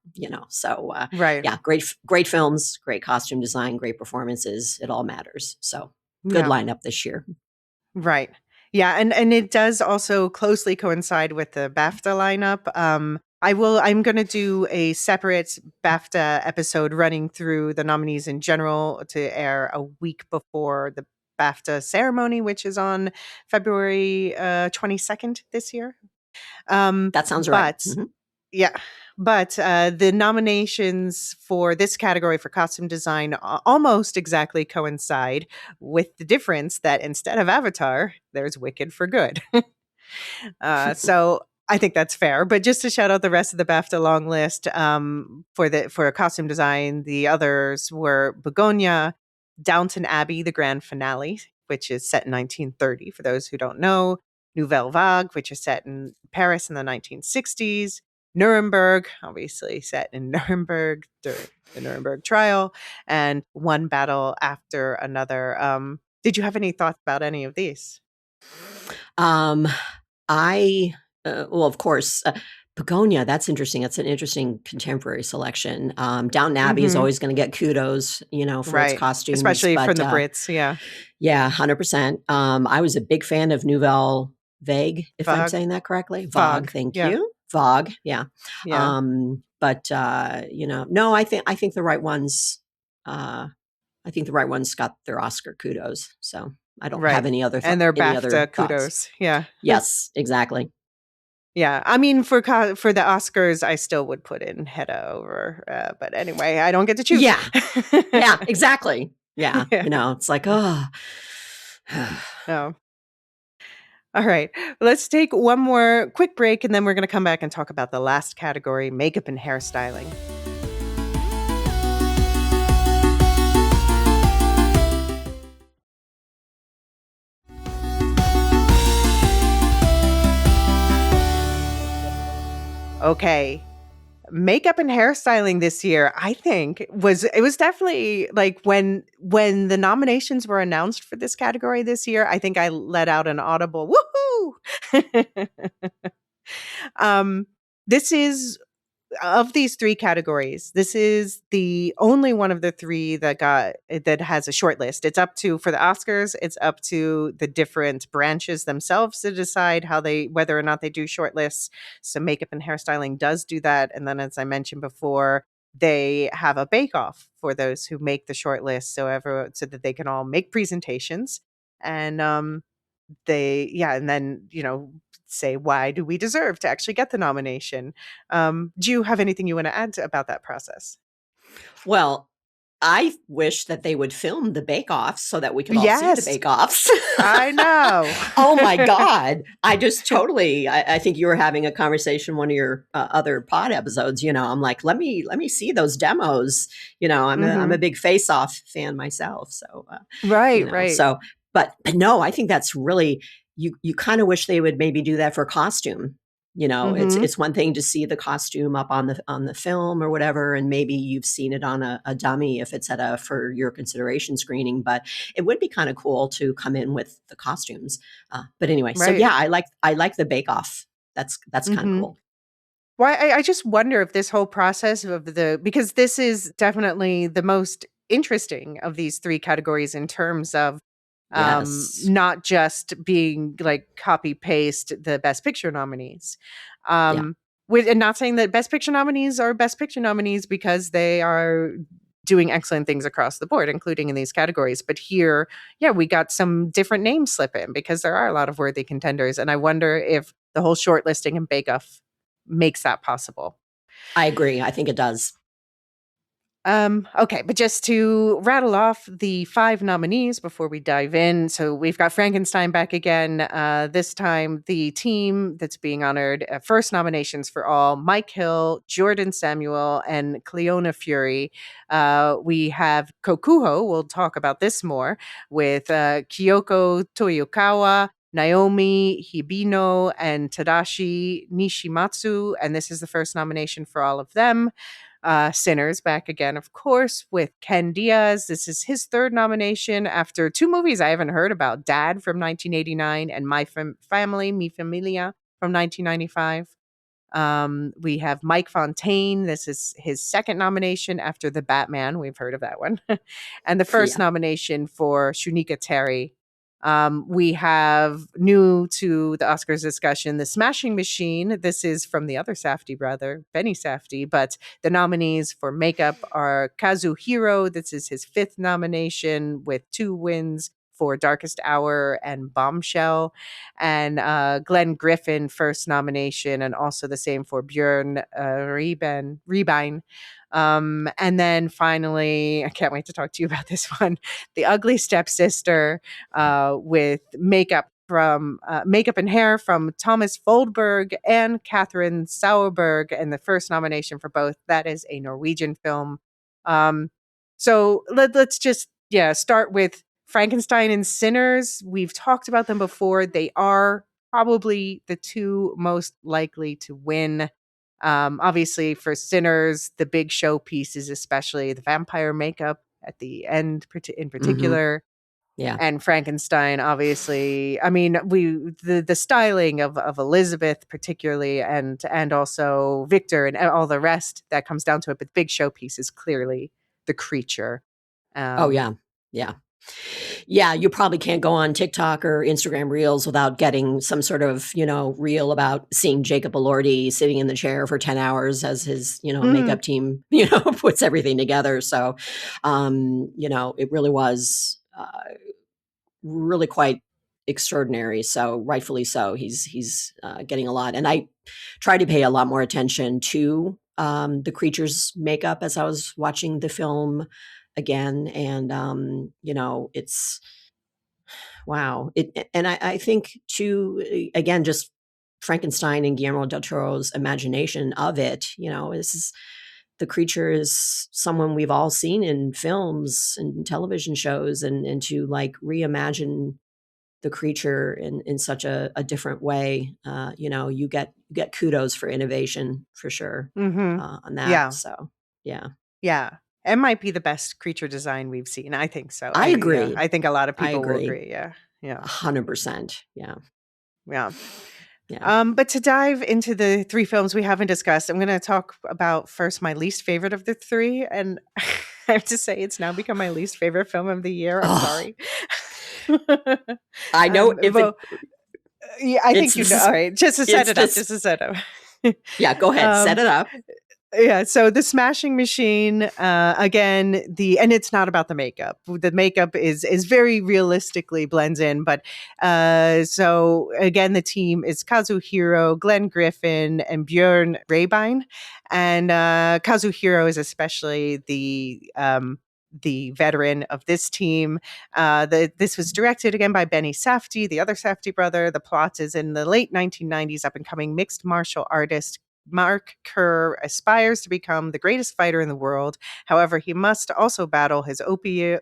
So, right. yeah, great films, great costume design, great performances. It all matters. So, good Yeah. lineup this year. Right. Yeah, and it does also closely coincide with the BAFTA lineup. I'm going to do a separate BAFTA episode running through the nominees in general to air a week before the BAFTA ceremony, which is on February 22nd this year. That sounds right. But yeah, but the nominations for this category for costume design almost exactly coincide, with the difference that instead of Avatar, there's Wicked for Good. So I think that's fair. But just to shout out the rest of the BAFTA long list, for costume design, the others were Begonia, Downton Abbey, the grand finale, which is set in 1930. For those who don't know, Nouvelle Vague, which is set in Paris in the 1960s. Nuremberg, obviously set in Nuremberg during the Nuremberg trial, and One Battle After Another. Did you have any thoughts about any of these? Um, I well, of course, Begonia. That's interesting. That's an interesting contemporary selection. Downton Abbey is hmm always going to get kudos, for its Right. costumes, Especially from but the Brits. Yeah. yeah, 100%. I was a big fan of Nouvelle Vague, if I'm Fog. saying that correctly. Vogue, Fog. thank Yeah. you. Vogue, yeah. Yeah. But no, I think the right ones. I think the right ones got their Oscar kudos. So I don't have Right. And their any other BAFTA thoughts. kudos. Yeah. Yes, exactly. Yeah. I mean, for the Oscars, I still would put in Hedda over. But anyway, I don't get to choose. Yeah, yeah, exactly. Yeah, Yeah. it's like, oh. Oh. All right. Let's take one more quick break, and then we're going to come back and talk about the last category, makeup and hairstyling. Okay. Makeup and hairstyling this year, I think, was definitely like when the nominations were announced for this category this year, I think I let out an audible woohoo. um this is of these three categories, this is the only one of the three that has a short list. It's up to, for the Oscars, it's up to the different branches themselves to decide whether or not they do short lists. So makeup and hairstyling does do that. And then, as I mentioned before, they have a bake off for those who make the short list, so that they can all make presentations. And and then, say, why do we deserve to actually get the nomination? Do you have anything you want to add about that process? Well, I wish that they would film the bake-offs so that we could all see the Yes, bake-offs. I know. Oh my God. I just totally, I think you were having a conversation, one of your other pod episodes, I'm like, let me see those demos. I'm a hmm big Face Off fan myself. So, Right, right. so, but no, I think that's really, you kind of wish they would maybe do that for costume. Mm-hmm. It's one thing to see the costume up on the film or whatever, and maybe you've seen it on a dummy if it's at a for your consideration screening. But it would be kind of cool to come in with the costumes. But anyway, so Right. yeah, I like the Bake Off. That's kind of Mm-hmm. cool. Well, I just wonder if this whole process of because this is definitely the most interesting of these three categories in terms of Yes. not just being like copy paste the best picture nominees. Yeah. Um, and not saying that best picture nominees are best picture nominees because they are doing excellent things across the board, including in these categories. But here, yeah, we got some different names slip in because there are a lot of worthy contenders. And I wonder if the whole shortlisting and Bake Off makes that possible. I agree. I think it does. Okay, but just to rattle off the 5 nominees before we dive in. So we've got Frankenstein back again. This time, the team that's being honored, first nominations for all: Mike Hill, Jordan Samuel, and Cleona Fury. We have Kokuho. We'll talk about this more with Kyoko Toyokawa, Naomi Hibino, and Tadashi Nishimatsu. And this is the first nomination for all of them. Sinners back again, of course, with Ken Diaz. This is his third nomination after 2 movies I haven't heard about: Dad from 1989 and My Family, Mi Familia from 1995. We have Mike Fontaine. This is his second nomination after The Batman. We've heard of that one. And the first Yeah. nomination for Shunika Terry. We have new to the Oscars discussion, The Smashing Machine. This is from the other Safdie brother, Benny Safdie, but the nominees for makeup are Kazuhiro. This is his 5th nomination with 2 wins for Darkest Hour and Bombshell. And Glenn Griffin, first nomination, and also the same for Björn Rebine. And then finally, I can't wait to talk to you about this one, The Ugly Stepsister, with makeup and hair from Thomas Foldberg and Catherine Sauerberg, and the first nomination for both. That is a Norwegian film. So let's just start with Frankenstein and Sinners. We've talked about them before. They are probably the 2 most likely to win. Obviously, for Sinners, the big showpieces, especially the vampire makeup at the end, in Mm-hmm. particular, Yeah. and Frankenstein. Obviously, I mean, the styling of Elizabeth, particularly, and also Victor and all the rest that comes down to it. But the big showpiece is clearly the creature. Oh Um, yeah. Yeah. Yeah, you probably can't go on TikTok or Instagram Reels without getting some sort of, reel about seeing Jacob Elordi sitting in the chair for 10 hours as his, mhm, makeup team, puts everything together. So, it really was really quite extraordinary. So rightfully so, he's getting a lot. And I try to pay a lot more attention to the creature's makeup as I was watching the film again. And, it's wow. And I think too, again, just Frankenstein and Guillermo del Toro's imagination of it, this is the creature is someone we've all seen in films and television shows, and to like reimagine the creature in such a different way, you get kudos for innovation for sure, mhm. on that. Yeah, So yeah, yeah. It might be the best creature design we've seen. I think so. I Yeah, agree. I think a lot of I people will agree. agree. Yeah, yeah, 100%. Yeah. yeah. Yeah. But to dive into the 3 films we haven't discussed, I'm going to talk about first my least favorite of the 3, and I have to say it's now become my least favorite film of the year. I'm Oh, sorry. I know if Well, it yeah, I it's think you know. All this right, just to set it's it up, this just to set up. yeah, go ahead, set um, it up. yeah, so the Smashing Machine, again, and it's not about the makeup. The makeup is very realistically blends in, but so again, the team is Kazuhiro, Glenn Griffin, and Björn Rabine, and Kazuhiro is especially the veteran of this team. This was directed again by Benny Safdie, the other Safdie brother. The plot is in the late 1990s, up and coming mixed martial artist Mark Kerr aspires to become the greatest fighter in the world. However, he must also battle his opioid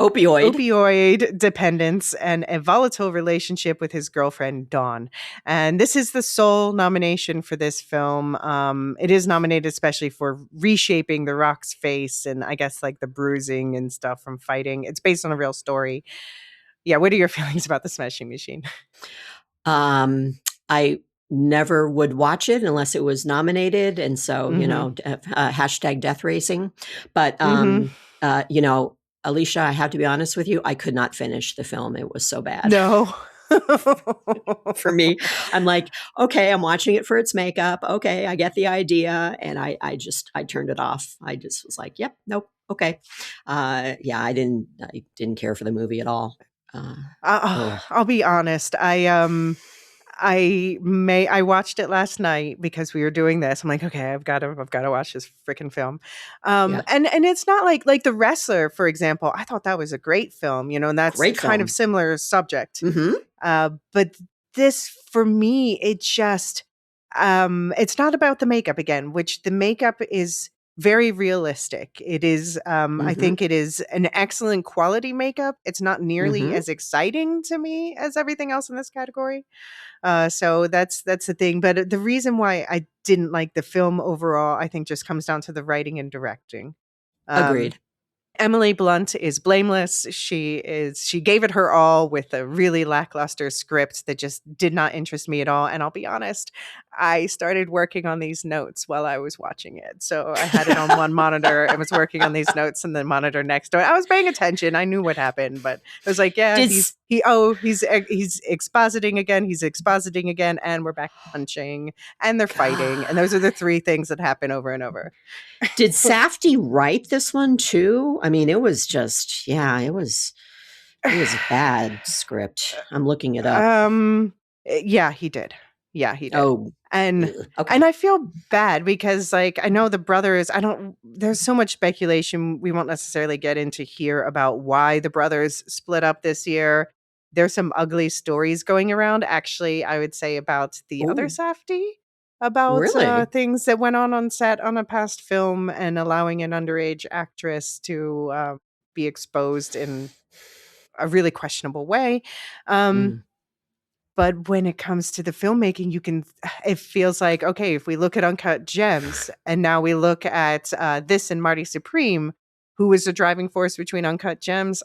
Opioid. opioid dependence and a volatile relationship with his girlfriend Dawn. And this is the sole nomination for this film. It is nominated especially for reshaping The Rock's face and I guess like the bruising and stuff from fighting. It's based on a real story. Yeah, what are your feelings about The Smashing Machine? I never would watch it unless it was nominated, and so Mm-hmm. hashtag death racing. But Mm-hmm. Elysia, I have to be honest with you, I could not finish the film. It was so bad No. for me. I'm like, okay, I'm watching it for its makeup. Okay, I get the idea, and I turned it off. I just was like, yep, nope, okay. Yeah, I didn't care for the movie at all. Uh, ugh. I'll be honest. I watched it last night because we were doing this. I'm like, okay, I've got to watch this freaking film. Yeah, And it's not like The Wrestler, for example. I thought that was a great film, and that's great kind of film. similar subject. Hmm. But this for me, it just it's not about the makeup again, which the makeup is very realistic. It is I Hmm. think it is an excellent quality makeup. It's not nearly Hmm. as exciting to me as everything else in this category. So that's the thing. But the reason why I didn't like the film overall, I think, just comes down to the writing and directing. Um, Agreed. Emily Blunt is blameless. She gave it her all with a really lackluster script that just did not interest me at all. And I'll be honest, I started working on these notes while I was watching it. So I had it on one monitor and was working on these notes and the monitor next to it. I was paying attention. I knew what happened, but it was like, yeah, Did he's expositing again, he's expositing again, and we're back to punching and they're fighting. And those are the three things that happen over and over. did Safdie write this one too? I mean, it was just it was a bad script. I'm looking it up. Yeah, he did. Yeah, he did. Oh, And ugh, and okay. I feel bad because like I know the brothers, I don't there's so much speculation we won't necessarily get into here about why the brothers split up this year. There's some ugly stories going around actually, I would say about the other Oh, Safdie about really? things that went on set on a past film and allowing an underage actress to be exposed in a really questionable way. Um Mm. but when it comes to the filmmaking, you can it feels like, okay, if we look at Uncut Gems and now we look at, this and Marty Supreme, who was the driving force between Uncut Gems,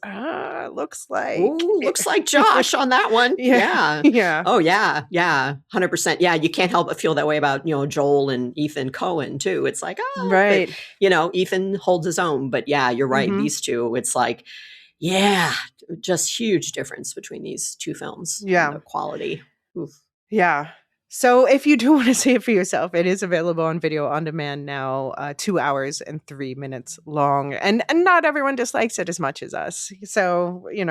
looks like Oh, looks like Josh on that one. Yeah, Yeah. yeah, Oh, yeah, yeah, 100%. Yeah, you can't help but feel that way about Joel and Ethan Cohen too. It's like but right, Ethan holds his own. But yeah, you're right. mhm, These two, it's like yeah, just huge difference between these two films and yeah. the quality. Oof. Yeah. So if you do want to see it for yourself, it is available on video on demand now, 2 hours and 3 minutes long. And not everyone dislikes it as much as us. So, Right.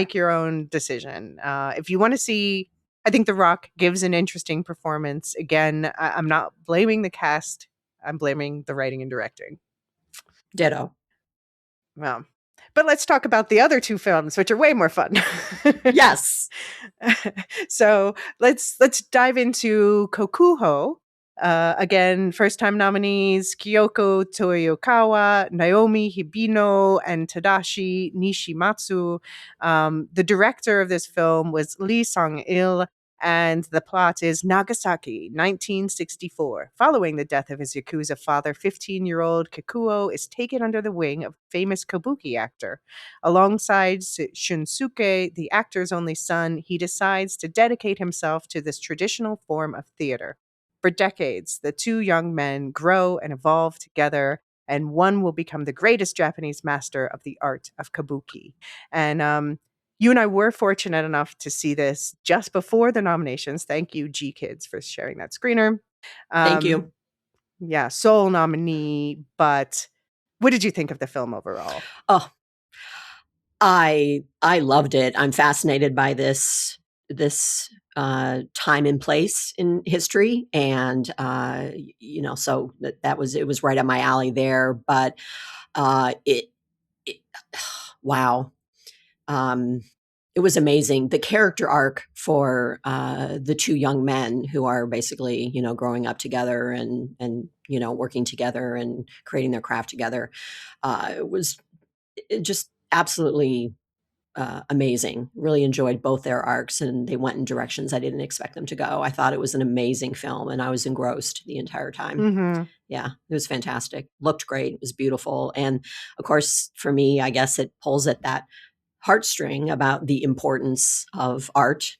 make your own decision. If you want to see, I think The Rock gives an interesting performance. Again, I'm not blaming the cast. I'm blaming the writing and directing. Ditto. Well, but let's talk about the other two films, which are way more fun. Yes. So let's dive into Kokuho. Again, first time nominees Kyoko Toyokawa, Naomi Hibino, and Tadashi Nishimatsu. The director of this film was Lee Song-il, and the plot is Nagasaki, 1964. Following the death of his Yakuza father, 15-year-old Kikuo is taken under the wing of famous kabuki actor. Alongside Shunsuke, the actor's only son, he decides to dedicate himself to this traditional form of theater. For decades, the two young men grow and evolve together, and one will become the greatest Japanese master of the art of kabuki. And you and I were fortunate enough to see this just before the nominations. Thank you, G Kids, for sharing that screener. Thank Um, you. yeah, sole nominee, but what did you think of the film overall? Oh, I loved it. I'm fascinated by this time and place in history, and so it was right up my alley there. But it wow, um, it was amazing. The character arc for the two young men who are basically growing up together and working together and creating their craft together. It was it just absolutely amazing. Really enjoyed both their arcs, and they went in directions I didn't expect them to go. I thought it was an amazing film, and I was engrossed the entire time. Mm-hmm. Yeah, it was fantastic. Looked great. It was beautiful. And of course, for me, I guess it pulls at that heartstring about the importance of art,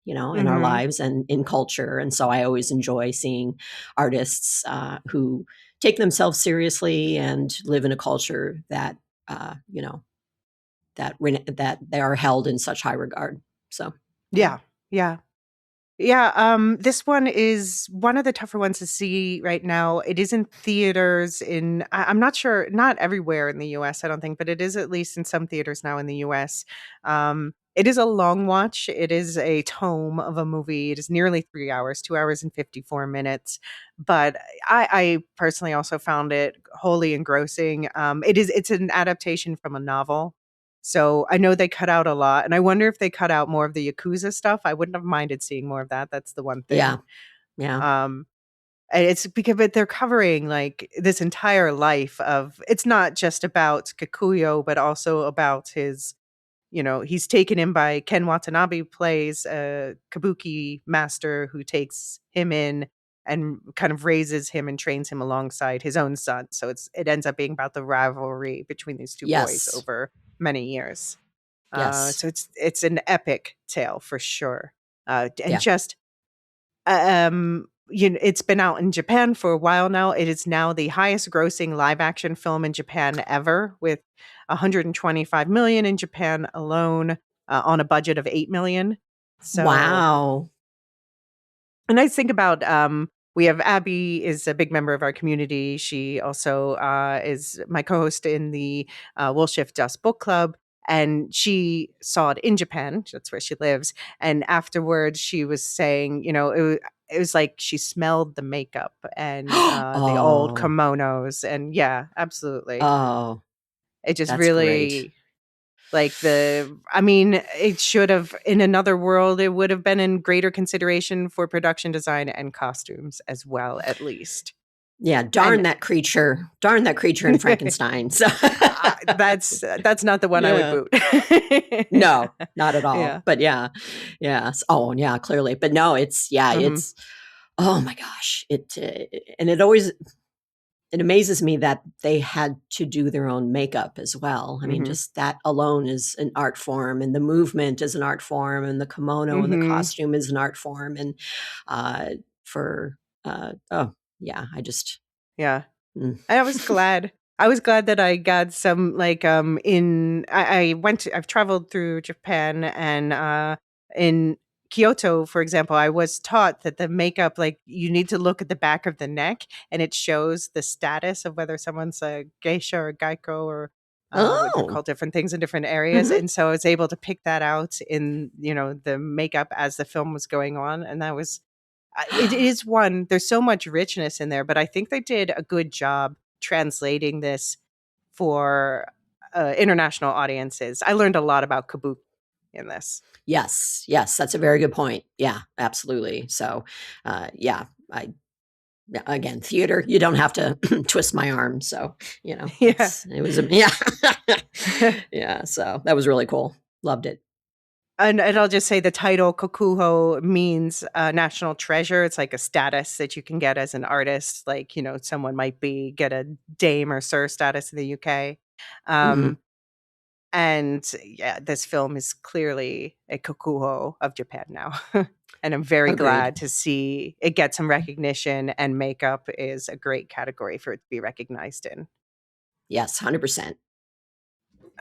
in our Mm-hmm. lives and in culture. And so I always enjoy seeing artists who take themselves seriously and live in a culture that, that they are held in such high regard. So, yeah. Yeah. Yeah. Yeah, this one is one of the tougher ones to see right now. It is in theaters I'm not sure, not everywhere in the US, I don't think, but it is at least in some theaters now in the US. It is a long watch. It is a tome of a movie. It is nearly 3 hours, 2 hours and 54 minutes. But I personally also found it wholly engrossing. It's an adaptation from a novel. So I know they cut out a lot, and I wonder if they cut out more of the Yakuza stuff. I wouldn't have minded seeing more of that. That's the one Yeah. thing. Yeah. Um, and it's because but they're covering like this entire life of it's not just about Kikuyo, but also about his, he's taken in by Ken Watanabe, plays a kabuki master who takes him in and kind of raises him and trains him alongside his own son. So it ends up being about the rivalry between these two boys Yes. over many years. Yes. So it's an epic tale for sure. And Yeah. just it's been out in Japan for a while now. It is now the highest grossing live action film in Japan ever, with 125 million in Japan alone, on a budget of 8 million. So, Wow. and I think about we have Abby is a big member of our community. She also is my co-host in the Will Shift Dust Book Club, and she saw it in Japan. That's where she lives. And afterwards, she was saying, it was like she smelled the makeup and the old Oh. kimonos, and yeah, absolutely, Oh, it just that's great. really like I mean, it should have, in another world, it would have been in greater consideration for production design and costumes as well, at least. Yeah, And darn that creature in Frankenstein. So that's not the one I would yeah. boot. No, not at all. Yeah. But yeah. Yeah. Oh, yeah, clearly. But no, Mhm. it's oh my gosh. And it amazes me that they had to do their own makeup as well. I mean, Mhm. just that alone is an art form, and the movement is an art form, and the kimono and the Mhm. costume is an art form. And uh, for, oh, yeah, I just, Yeah. mm. I was glad. I was glad that I got some like in I've traveled through Japan, and in Kyoto, for example, I was taught that the makeup, like, you need to look at the back of the neck and it shows the status of whether someone's a geisha or gaiko, or what they're Oh, called different things in different areas. mhm. And so I was able to pick that out in, the makeup as the film was going on. And that was it is one, there's so much richness in there, but I think they did a good job translating this for international audiences. I learned a lot about kabuki in this. Yes, yes, that's a very good point. Yeah, absolutely. So, yeah, yeah, again, theater, you don't have to twist my arm. So, Yeah. yeah. Yeah. So that was really cool. Loved it. And I'll just say the title Kokuho means national treasure. It's like a status that you can get as an artist. Like, someone might get a dame or sir status in the UK. Hmm. Um, And yeah, this film is clearly a kokuho of Japan now. And I'm very Agreed. glad to see it get some recognition, and makeup is a great category for it to be recognized in. Yes, 100%.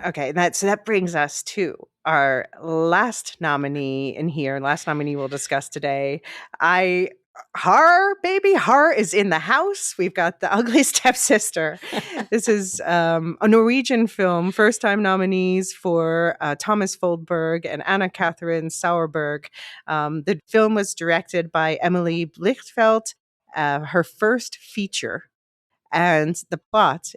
Okay, that brings us to our last nominee in here. Last nominee we'll discuss today. I horror is in the house. We've got The Ugly Stepsister. This is a Norwegian film. First time nominees for Thomas Foldberg and Anna Catherine Sauerberg. The film was directed by Emily Blichtfeld, her first feature. And the plot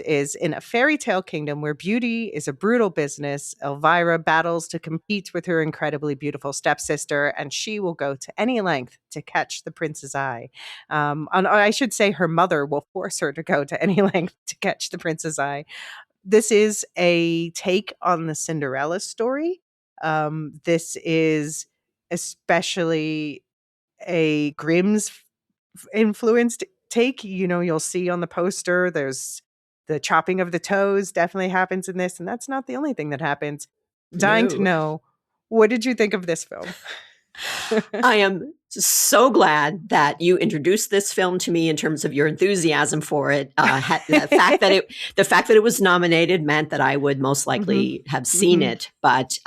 is, in a fairy tale kingdom where beauty is a brutal business, Elvira battles to compete with her incredibly beautiful stepsister, and she will go to any length to catch the prince's eye. I should say her mother will force her to go to any length to catch the prince's eye. this is a take on the Cinderella story. This is especially a Grimm's influenced take. You know, you'll see on the poster, there's the chopping of the toes definitely happens in this, and that's not the only thing that happens. Dying to No. know, what did you think of this film? I am so glad that you introduced this film to me in terms of your enthusiasm for it. The fact that it was nominated meant that I would most likely have seen it. But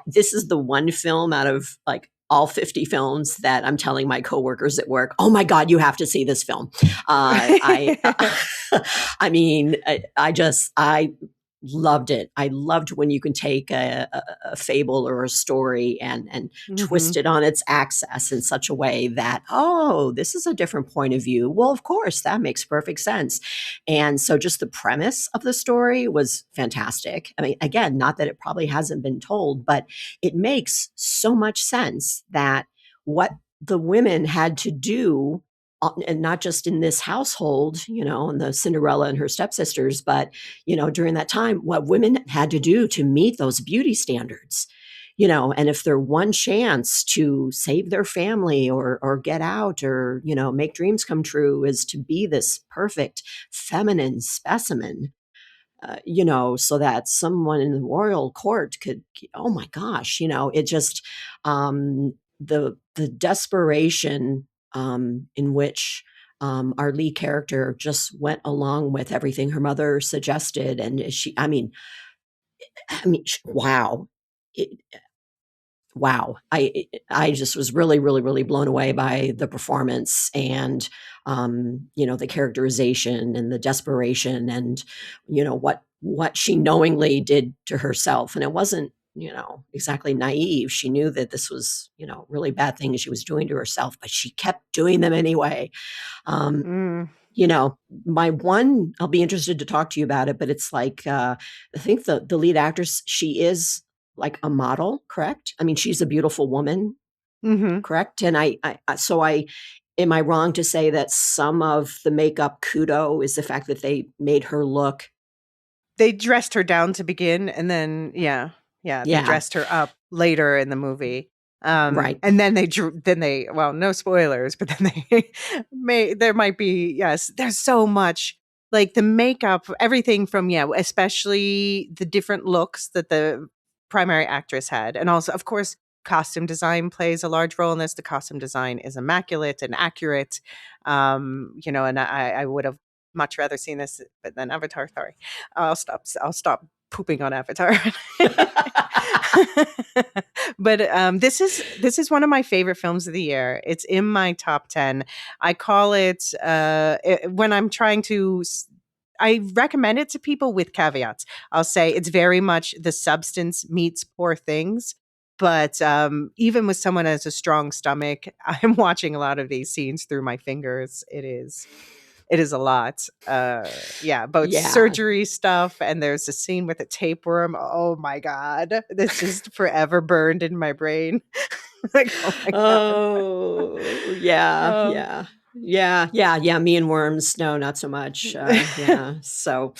this is the one film out of like all 50 films that I'm telling my coworkers at work, oh my God, you have to see this film. I mean, I loved it. I loved when you can take a fable or a story and twist it on its axis in such a way that, oh, this is a different point of view. Well, of course, that makes perfect sense. And so just the premise of the story was fantastic. I mean, again, not that it probably hasn't been told, but it makes so much sense that what the women had to do, and not just in this household, you know, and the Cinderella and her stepsisters, but, you know, during that time, what women had to do to meet those beauty standards, you know, and if their one chance to save their family or get out or, you know, make dreams come true is to be this perfect feminine specimen, you know, so that someone in the royal court could, oh my gosh, you know, it just, the desperation in which our lead character just went along with everything her mother suggested, and wow, it, wow, I just was really, really, really blown away by the performance and you know, the characterization and the desperation and, you know, what she knowingly did to herself. And it wasn't, you know, exactly naive. She knew that this was, you know, really bad things she was doing to herself, but she kept doing them anyway. You know, I'll be interested to talk to you about it, but it's like, I think the lead actress, she is like a model, correct? I mean, she's a beautiful woman, correct? And am I wrong to say that some of the makeup kudo is the fact that they made her look? They dressed her down to begin, and then they dressed her up later in the movie. Right. And then well, no spoilers, but then there might be, yes, there's so much, like the makeup, everything from, especially the different looks that the primary actress had. And also, of course, costume design plays a large role in this. The costume design is immaculate and accurate. You know, and I would have much rather seen this, but then Avatar, sorry. I'll stop pooping on Avatar. But this is one of my favorite films of the year. It's in my top 10. I call it when I'm trying to I recommend it to people with caveats. I'll say it's very much the substance meets Poor Things. But even with someone who has a strong stomach, I'm watching a lot of these scenes through my fingers. It is a lot. Both surgery stuff, and there's a scene with a tapeworm. Oh my God. This just forever burned in my brain. Like, oh my God. Oh, yeah. Yeah. Me and worms. No, not so much. Yeah. So,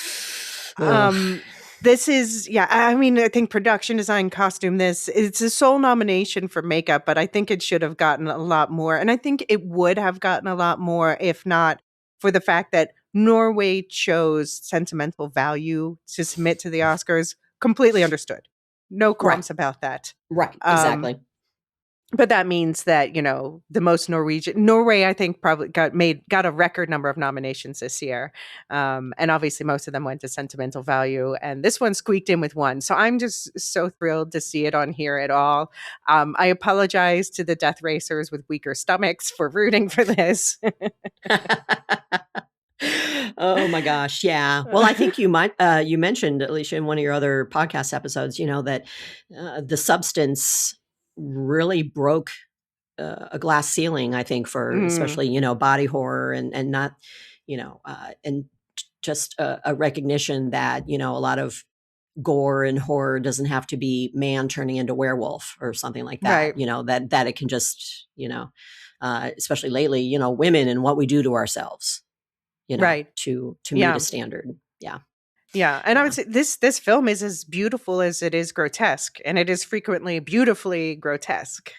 this is, I mean, I think production design, costume, it's a sole nomination for makeup, but I think it should have gotten a lot more. And I think it would have gotten a lot more if not for the fact that Norway chose sentimental value to submit to the Oscars. Completely understood. No qualms about that. Right. Exactly. But that means that, you know, the most Norway, I think, probably got a record number of nominations this year. And obviously most of them went to sentimental value. And this one squeaked in with one. So I'm just so thrilled to see it on here at all. I apologize to the death racers with weaker stomachs for rooting for this. Oh my gosh. Yeah. Well, I think you mentioned, Elysia, in one of your other podcast episodes, you know, that the substance really broke a glass ceiling, I think, for especially, you know, body horror and not, you know, and just a recognition that, you know, a lot of gore and horror doesn't have to be man turning into werewolf or something like that, Right. you know, that it can just, you know, especially lately, you know, women and what we do to ourselves, you know, Right. to meet a standard. Yeah. Yeah, and I would Yeah, say this film is as beautiful as it is grotesque, and it is frequently beautifully grotesque,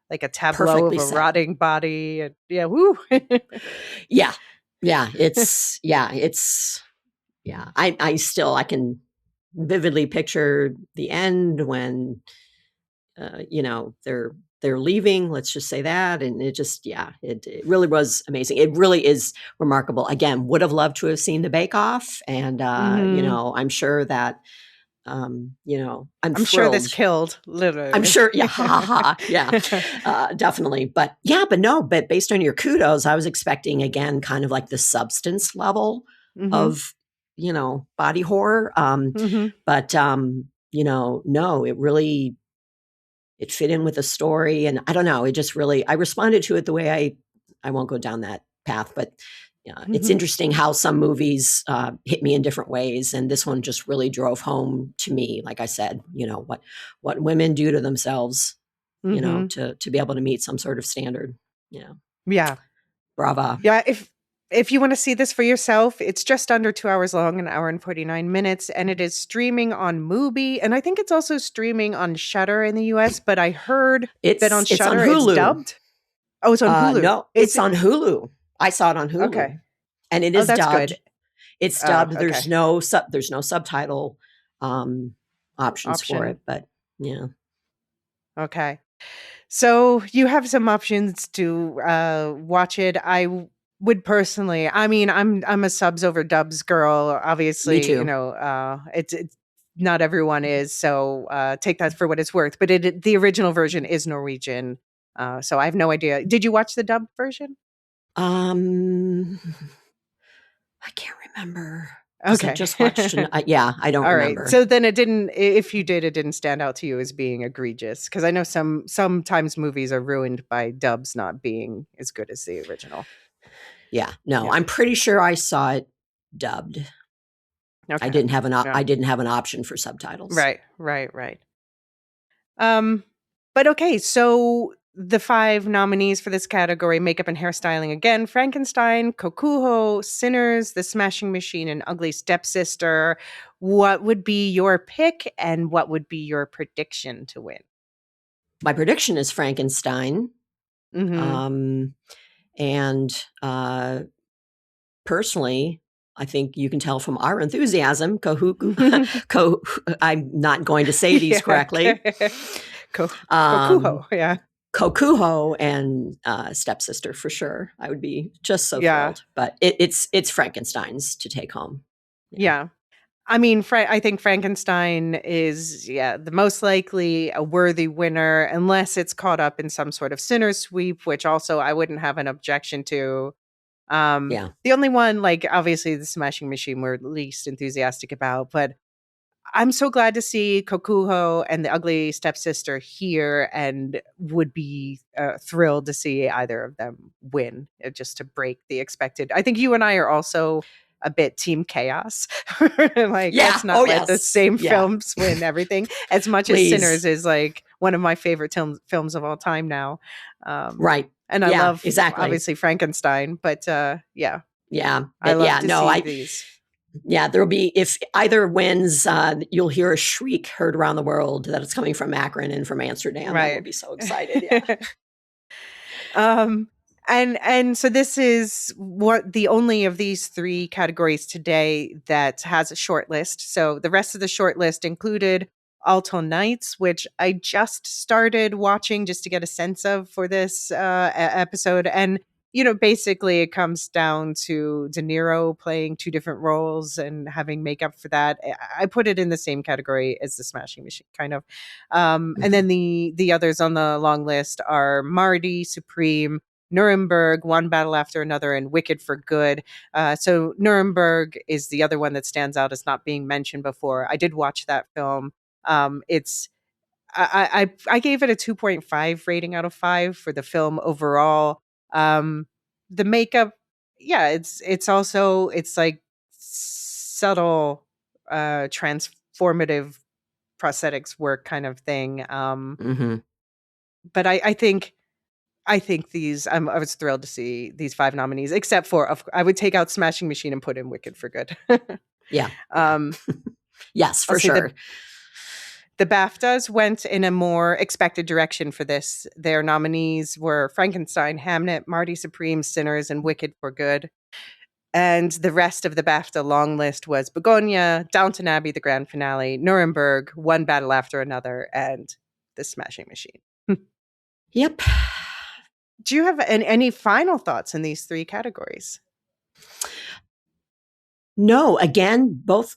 like a tableau of perfectly a said. rotting body. And yeah, woo. Yeah, it's yeah. I still I can vividly picture the end when they're leaving, let's just say that, and it just it really was amazing. It really is remarkable. Again, would have loved to have seen the Bake Off, and Hmm. I'm sure that I'm I'm sure this thrilled. killed, I'm literally. sure, yeah, ha ha ha, yeah, definitely. But yeah, but based on your kudos, I was expecting again, kind of like the substance level Hmm. of body horror. Hmm. But no, it fit in with the story, and I don't know, it just really I responded to it the way I won't go down that path, but yeah, it's Hmm. interesting how some movies hit me in different ways, and this one just really drove home to me, like I said, what women do to themselves, Hmm. to be able to meet some sort of standard. Yeah, Yeah. brava. Yeah, if you want to see this for yourself, it's just under 2 hours long, an hour and 49 minutes, and it is streaming on Mubi, and I think it's also streaming on Shutter in the US, but I heard that on It's on Shutter it's Hulu. dubbed. Oh, it's on Hulu. No, Is it's it? on Hulu. I saw it on Okay. Hulu, and it Oh, is that's dubbed. good. It's Oh, dubbed. okay. There's no subtitle options for Option. it, but yeah. Okay. So you have some options to watch it. Would personally, I mean, I'm a subs over dubs girl. Me Obviously, too. it's not everyone is, so take that for what it's worth. But the original version is Norwegian, so I have no idea. Did you watch the dubbed version? Um, I can't remember because I Okay. just watched. Yeah, I don't All right. remember. So then it didn't, if you did, it didn't stand out to you as being egregious. Because I know sometimes movies are ruined by dubs not being as good as the original. Yeah, no, Yeah. I'm pretty sure I saw it dubbed. Okay. Yeah. I didn't have an option for subtitles. Right. Right. Right. Um, but okay, so the 5 nominees for this category: makeup and hairstyling again, Frankenstein, Kokuho, Sinners, The Smashing Machine, and Ugly Stepsister. What would be your pick, and what would be your prediction to win? My prediction is Frankenstein, Mhm. um, and personally, I think you can tell from our enthusiasm. I'm not going to say these Yeah. correctly. Ko Um, Kokuho, yeah. Kokuho and stepsister for sure. I would be just so Yeah. thrilled. But it's Frankenstein's to take home. Yeah, Yeah. I mean, I think Frankenstein is, yeah, the most likely a worthy winner, unless it's caught up in some sort of sinner sweep, which also I wouldn't have an objection to. yeah. The only one, like, obviously, the Smashing Machine we're least enthusiastic about, but I'm so glad to see Kokuho and the Ugly Stepsister here, and would be thrilled to see either of them win, just to break the expected. I think you and I are also a bit team chaos. Like, Yeah. let's not Oh let the yes. same Yeah. films win everything. As much as Please. Sinners is like one of my favorite films of all time now. Right. And I Yeah. love, Exactly. obviously, Frankenstein, but yeah, Yeah. I But love yeah. to No. see these. Yeah. There'll be if either wins, you'll hear a shriek heard around the world that it's coming from Akron and from Amsterdam. That will Right. be so excited. Yeah. Um, and so this is what the only of these 3 categories today that has a short list. So the rest of the short list included Alto Nights, which I just started watching just to get a sense of for this episode. And basically, it comes down to De Niro playing 2 different roles and having makeup for that. I put it in the same category as the Smashing Machine, kind of. And then the others on the long list are Marty, Supreme, Nuremberg, One Battle After Another, and Wicked for Good. So Nuremberg is the other one that stands out as not being mentioned before. I did watch that film. It's I gave it a 2.5 rating out of 5 for the film overall. Um, the makeup, yeah, it's like subtle, transformative prosthetics work kind of thing. Mm-hmm. But I think I was thrilled to see these 5 nominees, except for I would take out Smashing Machine and put in Wicked for Good. Yeah. Um, Yes, I'll for say sure. the BAFTAs went in a more expected direction for this. Their nominees were Frankenstein, Hamnet, Marty Supreme, Sinners, and Wicked for Good. And the rest of the BAFTA long list was Begonia, Downton Abbey, the grand finale, Nuremberg, One Battle After Another, and The Smashing Machine. Yep. Do you have any final thoughts in these three categories? No, again, both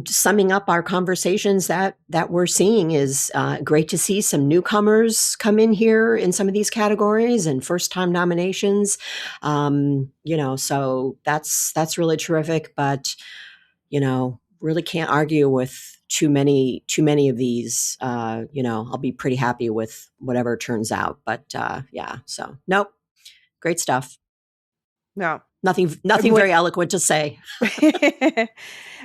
summing up our conversations that we're seeing is great to see some newcomers come in here in some of these categories and first time nominations. So that's really terrific. But really can't argue with too many of these. I'll be pretty happy with whatever turns out. But yeah, so nope, great stuff. No. Nothing very eloquent to say.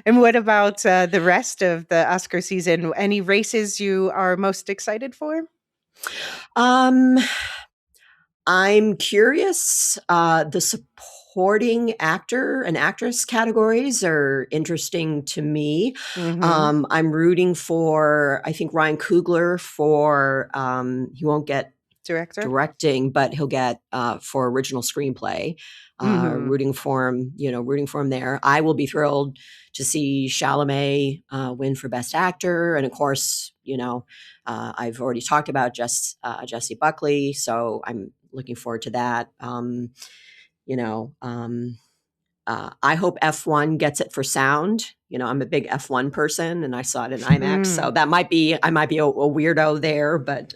And what about the rest of the Oscar season? Any races you are most excited for? I'm curious. The supporting actor and actress categories are interesting to me. Mm-hmm. I'm rooting for, I think, Ryan Coogler for, he won't get directing, but he'll get for original screenplay. Mm-hmm. Rooting for him there. I will be thrilled to see Chalamet win for Best Actor, and of course, I've already talked about Jessie Buckley, so I'm looking forward to that. I hope F1 gets it for sound. I'm a big F1 person, and I saw it in IMAX, so I might be a weirdo there, but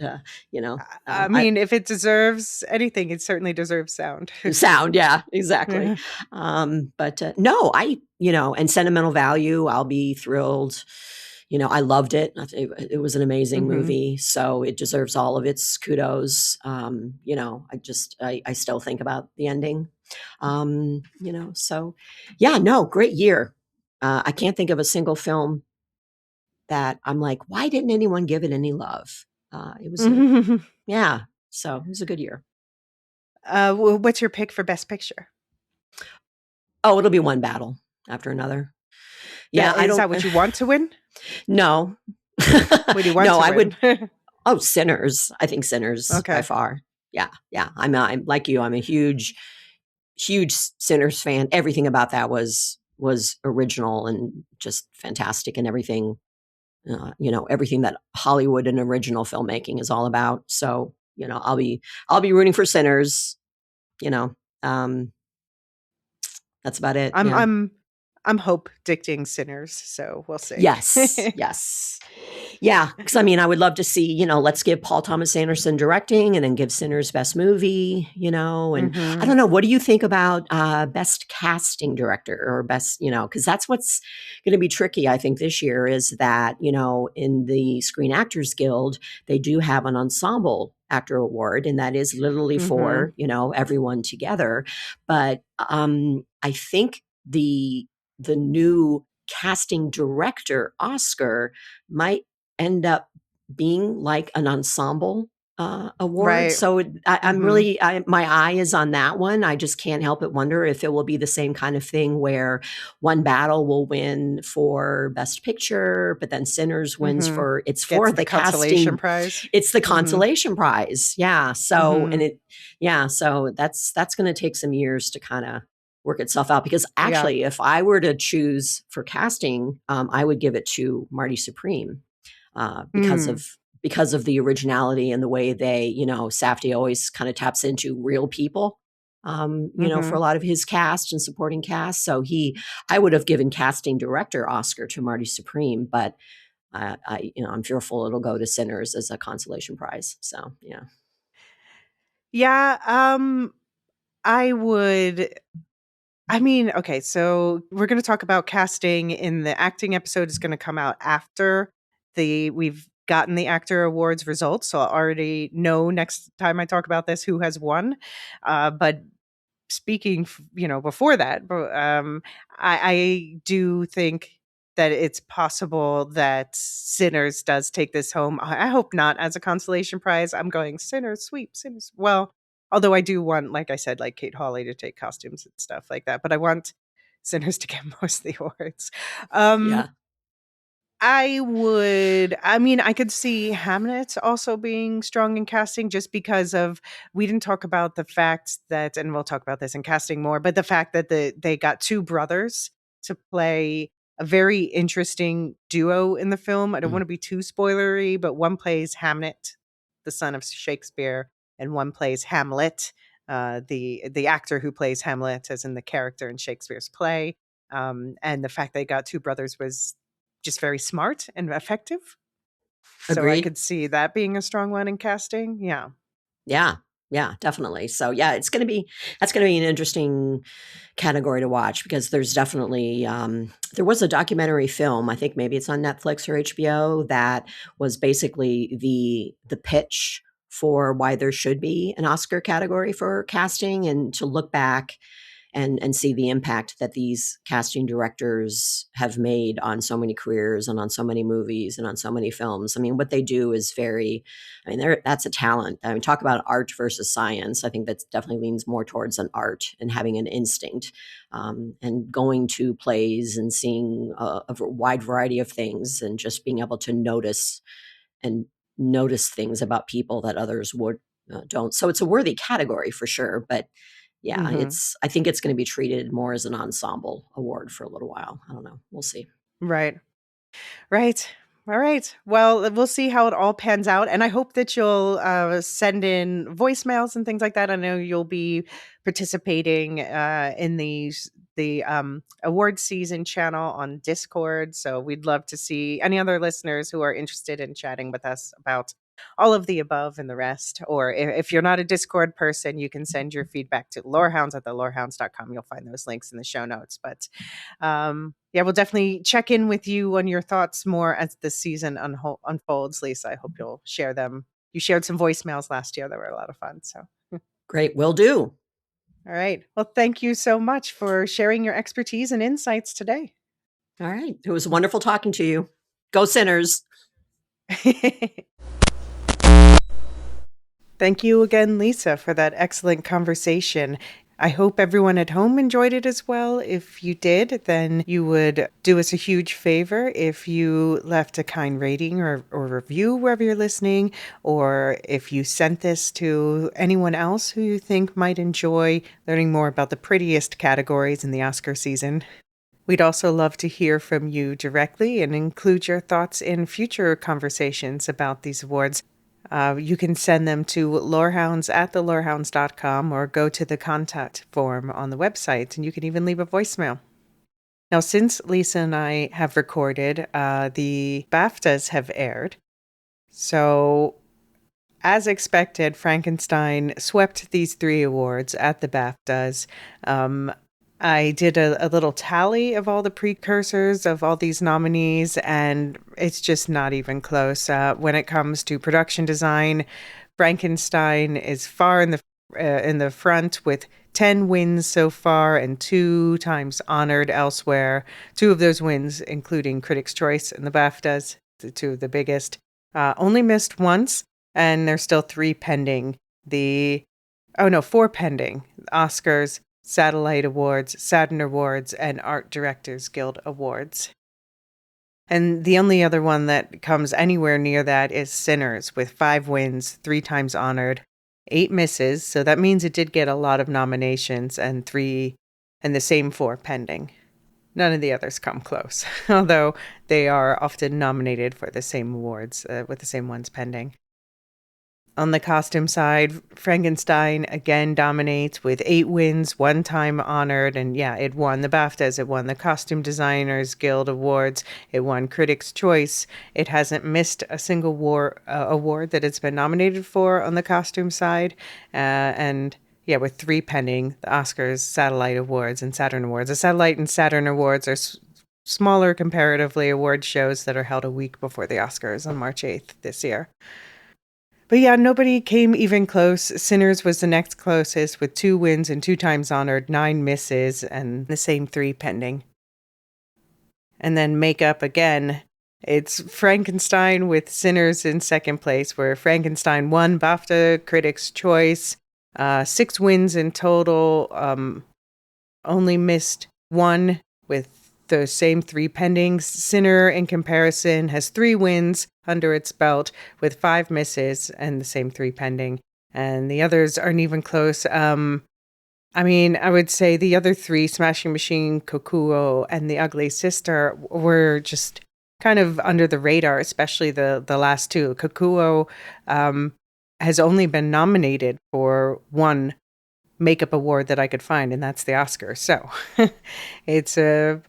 I mean, if it deserves anything, it certainly deserves sound. Sound, yeah, exactly. But no, and sentimental value, I'll be thrilled. I loved it. It was an amazing movie, so it deserves all of its kudos. I still think about the ending. So yeah, no, great year. I can't think of a single film that I'm like, why didn't anyone give it any love? It was, yeah. So it was a good year. What's your pick for Best Picture? Oh, it'll be One Battle After Another. Yeah, is that what you want to win? No. What do you want to win? Oh, Sinners. I think Sinners by far. Yeah. I'm like you. I'm a huge Sinners fan. Everything about that was original and just fantastic, and everything. Everything that Hollywood and original filmmaking is all about. So I'll be rooting for Sinners. That's about it. I'm hope dicting Sinners, so we'll see. Yes. Yeah, because I would love to see, let's give Paul Thomas Anderson directing and then give Sinners Best Movie, and I don't know, what do you think about Best Casting Director or Best, because that's what's going to be tricky, I think, this year is that, in the Screen Actors Guild, they do have an ensemble actor award, and that is literally for, everyone together. But I think the new casting director Oscar might end up being like an ensemble award. Right. So I'm really, my eye is on that one. I just can't help but wonder if it will be the same kind of thing where One Battle will win for Best Picture, but then Sinners wins for the consolation casting prize. It's the consolation prize. Yeah. So, so that's going to take some years to kind of work itself out, because actually, if I were to choose for casting, I would give it to Marty Supreme because of the originality and the way they, Safdie always kind of taps into real people, for a lot of his cast and supporting cast. So I would have given casting director Oscar to Marty Supreme, but I'm fearful it'll go to Sinners as a consolation prize. So yeah. Yeah, I would. Okay, so we're going to talk about casting in the acting episode. Is going to come out after we've gotten the actor awards results, so I'll already know next time I talk about this who has won. But speaking, before that, I do think that it's possible that Sinners does take this home. I hope not as a consolation prize. I'm going Sinners, sweep, Sinners. Well, although I do want, like I said, like Kate Hawley to take costumes and stuff like that. But I want Sinners to get most of the awards. Um, Yeah. I could see Hamnet also being strong in casting just because of, we didn't talk about the fact that, and we'll talk about this in casting more, but the fact that they got two brothers to play a very interesting duo in the film. I don't Mm. want to be too spoilery, but one plays Hamnet, the son of Shakespeare, and one plays Hamlet, the actor who plays Hamlet, as in the character in Shakespeare's play. And the fact they got two brothers was just very smart and effective. So I Agreed. could see that being a strong one in casting. Yeah. Yeah. Yeah, definitely. So yeah, that's going to be an interesting category to watch because there's definitely there was a documentary film, I think maybe it's on Netflix or HBO, that was basically the pitch for why there should be an Oscar category for casting, and to look back and see the impact that these casting directors have made on so many careers and on so many movies and on so many films. I mean, what they do is very, I mean, that's a talent. I mean, talk about art versus science. I think that definitely leans more towards an art and having an instinct, and going to plays and seeing a wide variety of things and just being able to and notice things about people that others would don't. So it's a worthy category for sure, but yeah, Hmm. I think it's going to be treated more as an ensemble award for a little while. I don't know. We'll see. Right. Right. All right. Well, we'll see how it all pans out. And I hope that you'll send in voicemails and things like that. I know you'll be participating in the award season channel on Discord. So we'd love to see any other listeners who are interested in chatting with us about all of the above and the rest. Or if you're not a Discord person, you can send your feedback to Lorehounds at thelorehounds.com. You'll find those links in the show notes. But yeah, we'll definitely check in with you on your thoughts more as the season unfolds. Lisa, I hope you'll share them. You shared some voicemails last year that were a lot of fun. So, Great. Will do. all right. Well, thank you so much for sharing your expertise and insights today. All right. It was wonderful talking to you. Go Sinners. Thank you again, Lisa, for that excellent conversation. I hope everyone at home enjoyed it as well. If you did, then you would do us a huge favor if you left a kind rating or review wherever you're listening, or if you sent this to anyone else who you think might enjoy learning more about the prettiest categories in the Oscar season. We'd also love to hear from you directly and include your thoughts in future conversations about these awards. You can send them to lorehounds at thelorehounds.com or go to the contact form on the website, and you can even leave a voicemail. Now, since Lisa and I have recorded, the BAFTAs have aired. So, as expected, Frankenstein swept these three awards at the BAFTAs. I did a little tally of all the precursors of all these nominees, and it's just not even close. When it comes to production design, Frankenstein is far in the front with 10 wins so far and 2 times honored elsewhere. 2 of those wins, including Critics' Choice and the BAFTAs, the 2 of the biggest. Only missed once, and there's still 3 pending. 4 pending. Oscars, Satellite Awards, Saturn Awards, and Art Directors Guild Awards. And the only other one that comes anywhere near that is Sinners, with 5 wins, 3 times honored, 8 misses, so that means it did get a lot of nominations, and the same 4 pending. None of the others come close, although they are often nominated for the same awards, with the same ones pending. On the costume side, Frankenstein again dominates with 8 wins, 1 time honored, and yeah, it won the BAFTAs, it won the Costume Designers Guild Awards, it won Critics' Choice. It hasn't missed a single award that it's been nominated for on the costume side, and yeah, with 3 pending, the Oscars, Satellite Awards, and Saturn Awards. The Satellite and Saturn Awards are smaller comparatively award shows that are held a week before the Oscars on March 8th this year. But yeah, nobody came even close. Sinners was the next closest with 2 wins and 2 times honored, 9 misses, and the same 3 pending. And then Makeup again. It's Frankenstein with Sinners in second place, where Frankenstein won BAFTA Critics' Choice, 6 wins in total, only missed won with the same 3 pendings. Sinner, in comparison, has 3 wins under its belt with 5 misses and the same 3 pending. And the others aren't even close. I would say the other 3, Smashing Machine, Kokuo, and The Ugly Sister, were just kind of under the radar, especially the last 2. Kokuo has only been nominated for 1 makeup award that I could find, and that's the Oscar. So it's a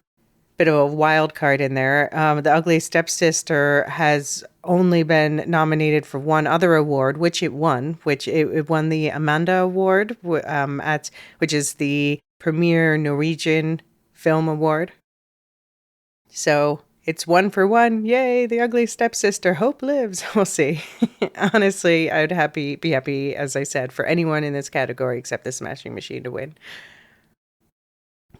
bit of a wild card in there. The Ugly Stepsister has only been nominated for 1 other award, which it won. It won the Amanda Award, which is the premier Norwegian film award. So it's 1 for 1. Yay, The Ugly Stepsister. Hope lives. We'll see. Honestly, I'd be happy, as I said, for anyone in this category except the Smashing Machine to win.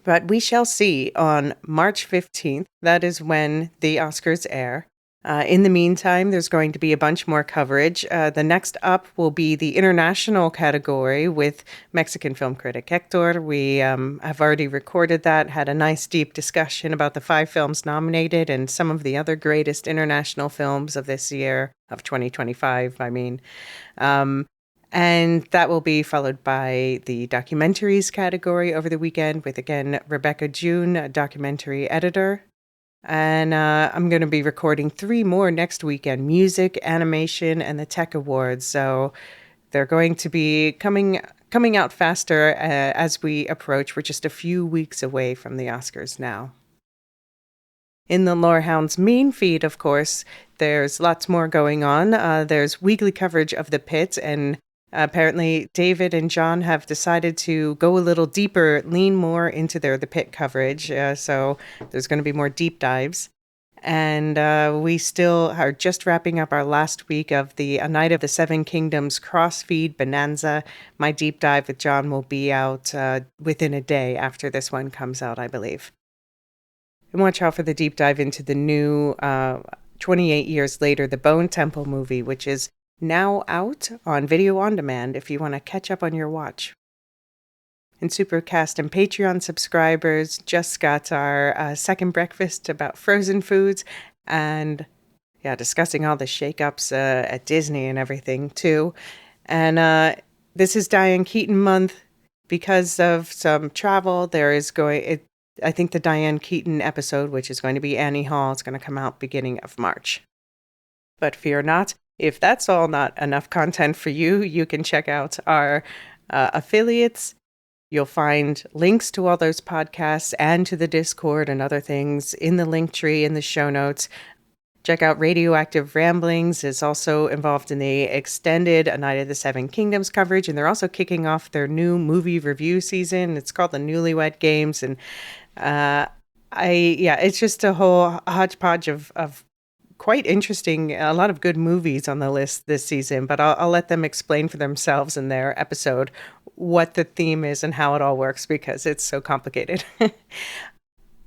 But we shall see on March 15th. That is when the Oscars air. In the meantime, there's going to be a bunch more coverage. The next up will be the international category with Mexican film critic Hector. We have already recorded that, had a nice deep discussion about the 5 films nominated and some of the other greatest international films of this year, of 2025, And that will be followed by the documentaries category over the weekend with, again, Rebecca June, a documentary editor. And I'm going to be recording 3 more next weekend, music, animation, and the tech awards. So they're going to be coming out faster as we approach. We're just a few weeks away from the Oscars now. In the Lorehounds main feed, of course, there's lots more going on. There's weekly coverage of The Pit, and apparently David and John have decided to go a little deeper, lean more into The Pit coverage. So there's going to be more deep dives. And we still are just wrapping up our last week of the A Night of the Seven Kingdoms cross-feed bonanza. My deep dive with John will be out within a day after this one comes out, I believe. And watch out for the deep dive into the new 28 years later, the Bone Temple movie, which is now out on video on demand if you want to catch up on your watch. And Supercast and Patreon subscribers just got our second breakfast about frozen foods and discussing all the shakeups at Disney and everything too. And this is Diane Keaton month. Because of some travel, I think the Diane Keaton episode, which is going to be Annie Hall, is going to come out beginning of March. But fear not. If that's all not enough content for you, you can check out our affiliates. You'll find links to all those podcasts and to the Discord and other things in the link tree in the show notes. Check out Radioactive Ramblings is also involved in the extended A Night of the Seven Kingdoms coverage, and they're also kicking off their new movie review season. It's called the Newlywed Games, and it's just a whole hodgepodge of quite interesting, a lot of good movies on the list this season, but I'll let them explain for themselves in their episode what the theme is and how it all works because it's so complicated.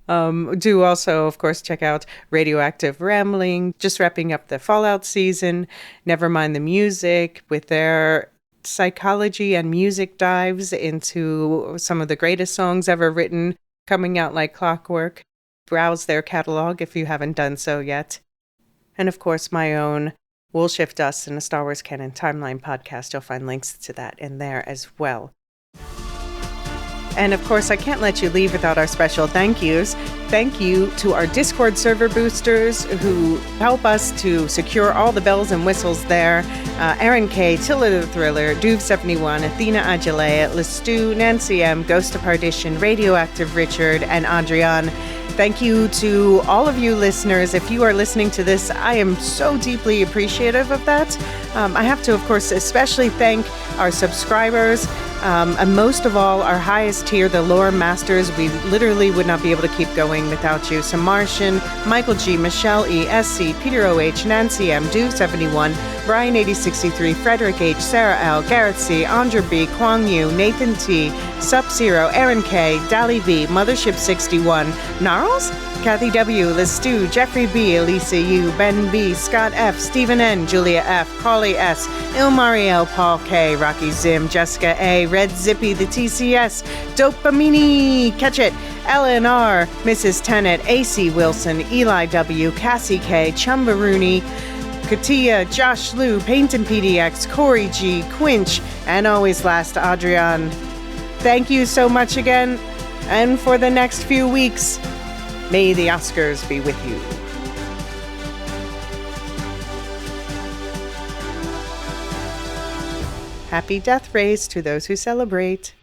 Do also, of course, check out Radioactive Rambling, just wrapping up the Fallout season, Never Mind the Music with their psychology and music dives into some of the greatest songs ever written, coming out like clockwork. Browse their catalog if you haven't done so yet. And of course, my own We'll Shift Us in a Star Wars Canon Timeline podcast. You'll find links to that in there as well. And of course, I can't let you leave without our special thank yous. Thank you to our Discord server boosters who help us to secure all the bells and whistles there. Aaron K, Tilla the Thriller, Duve71, Athena Ajalea, Lestu, Nancy M, Ghost of Perdition, Radioactive Richard, and Adrian. Thank you to all of you listeners. If you are listening to this, I am so deeply appreciative of that. I have to, of course, especially thank our subscribers, and most of all, our highest tier, the Lore Masters. We literally would not be able to keep going without you. So Martian, Michael G, Michelle E, SC, Peter OH, Nancy M, Duve71, Brian 8063, Frederick H, Sarah L, Garrett C, Andrew B, Kwang Yu, Nathan T, Sub-Zero, Aaron K, Dali V, Mothership 61, Gnarls, Kathy W., Liz Stu, Jeffrey B., Elysia U., Ben B., Scott F., Stephen N., Julia F., Carly S., Ilmariel, Paul K., Rocky Zim, Jessica A., RedZippy, the TCS, Dopamini, Catch It, Ellen R., Mrs. Tennant, AC Wilson, Eli W., Cassie K., Chumbarooney, Katia, Josh Liu, Paint and PDX, Corey G., Quinch, and always last, Adrian. Thank you so much again, and for the next few weeks, may the Oscars be with you. Happy death race to those who celebrate.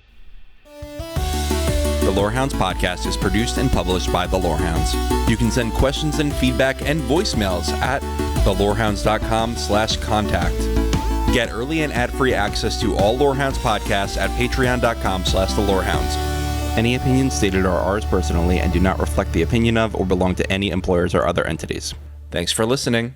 The Lorehounds podcast is produced and published by The Lorehounds. You can send questions and feedback and voicemails at thelorehounds.com/contact. Get early and ad-free access to all Lorehounds podcasts at patreon.com/thelorehounds. Any opinions stated are ours personally and do not reflect the opinion of or belong to any employers or other entities. Thanks for listening.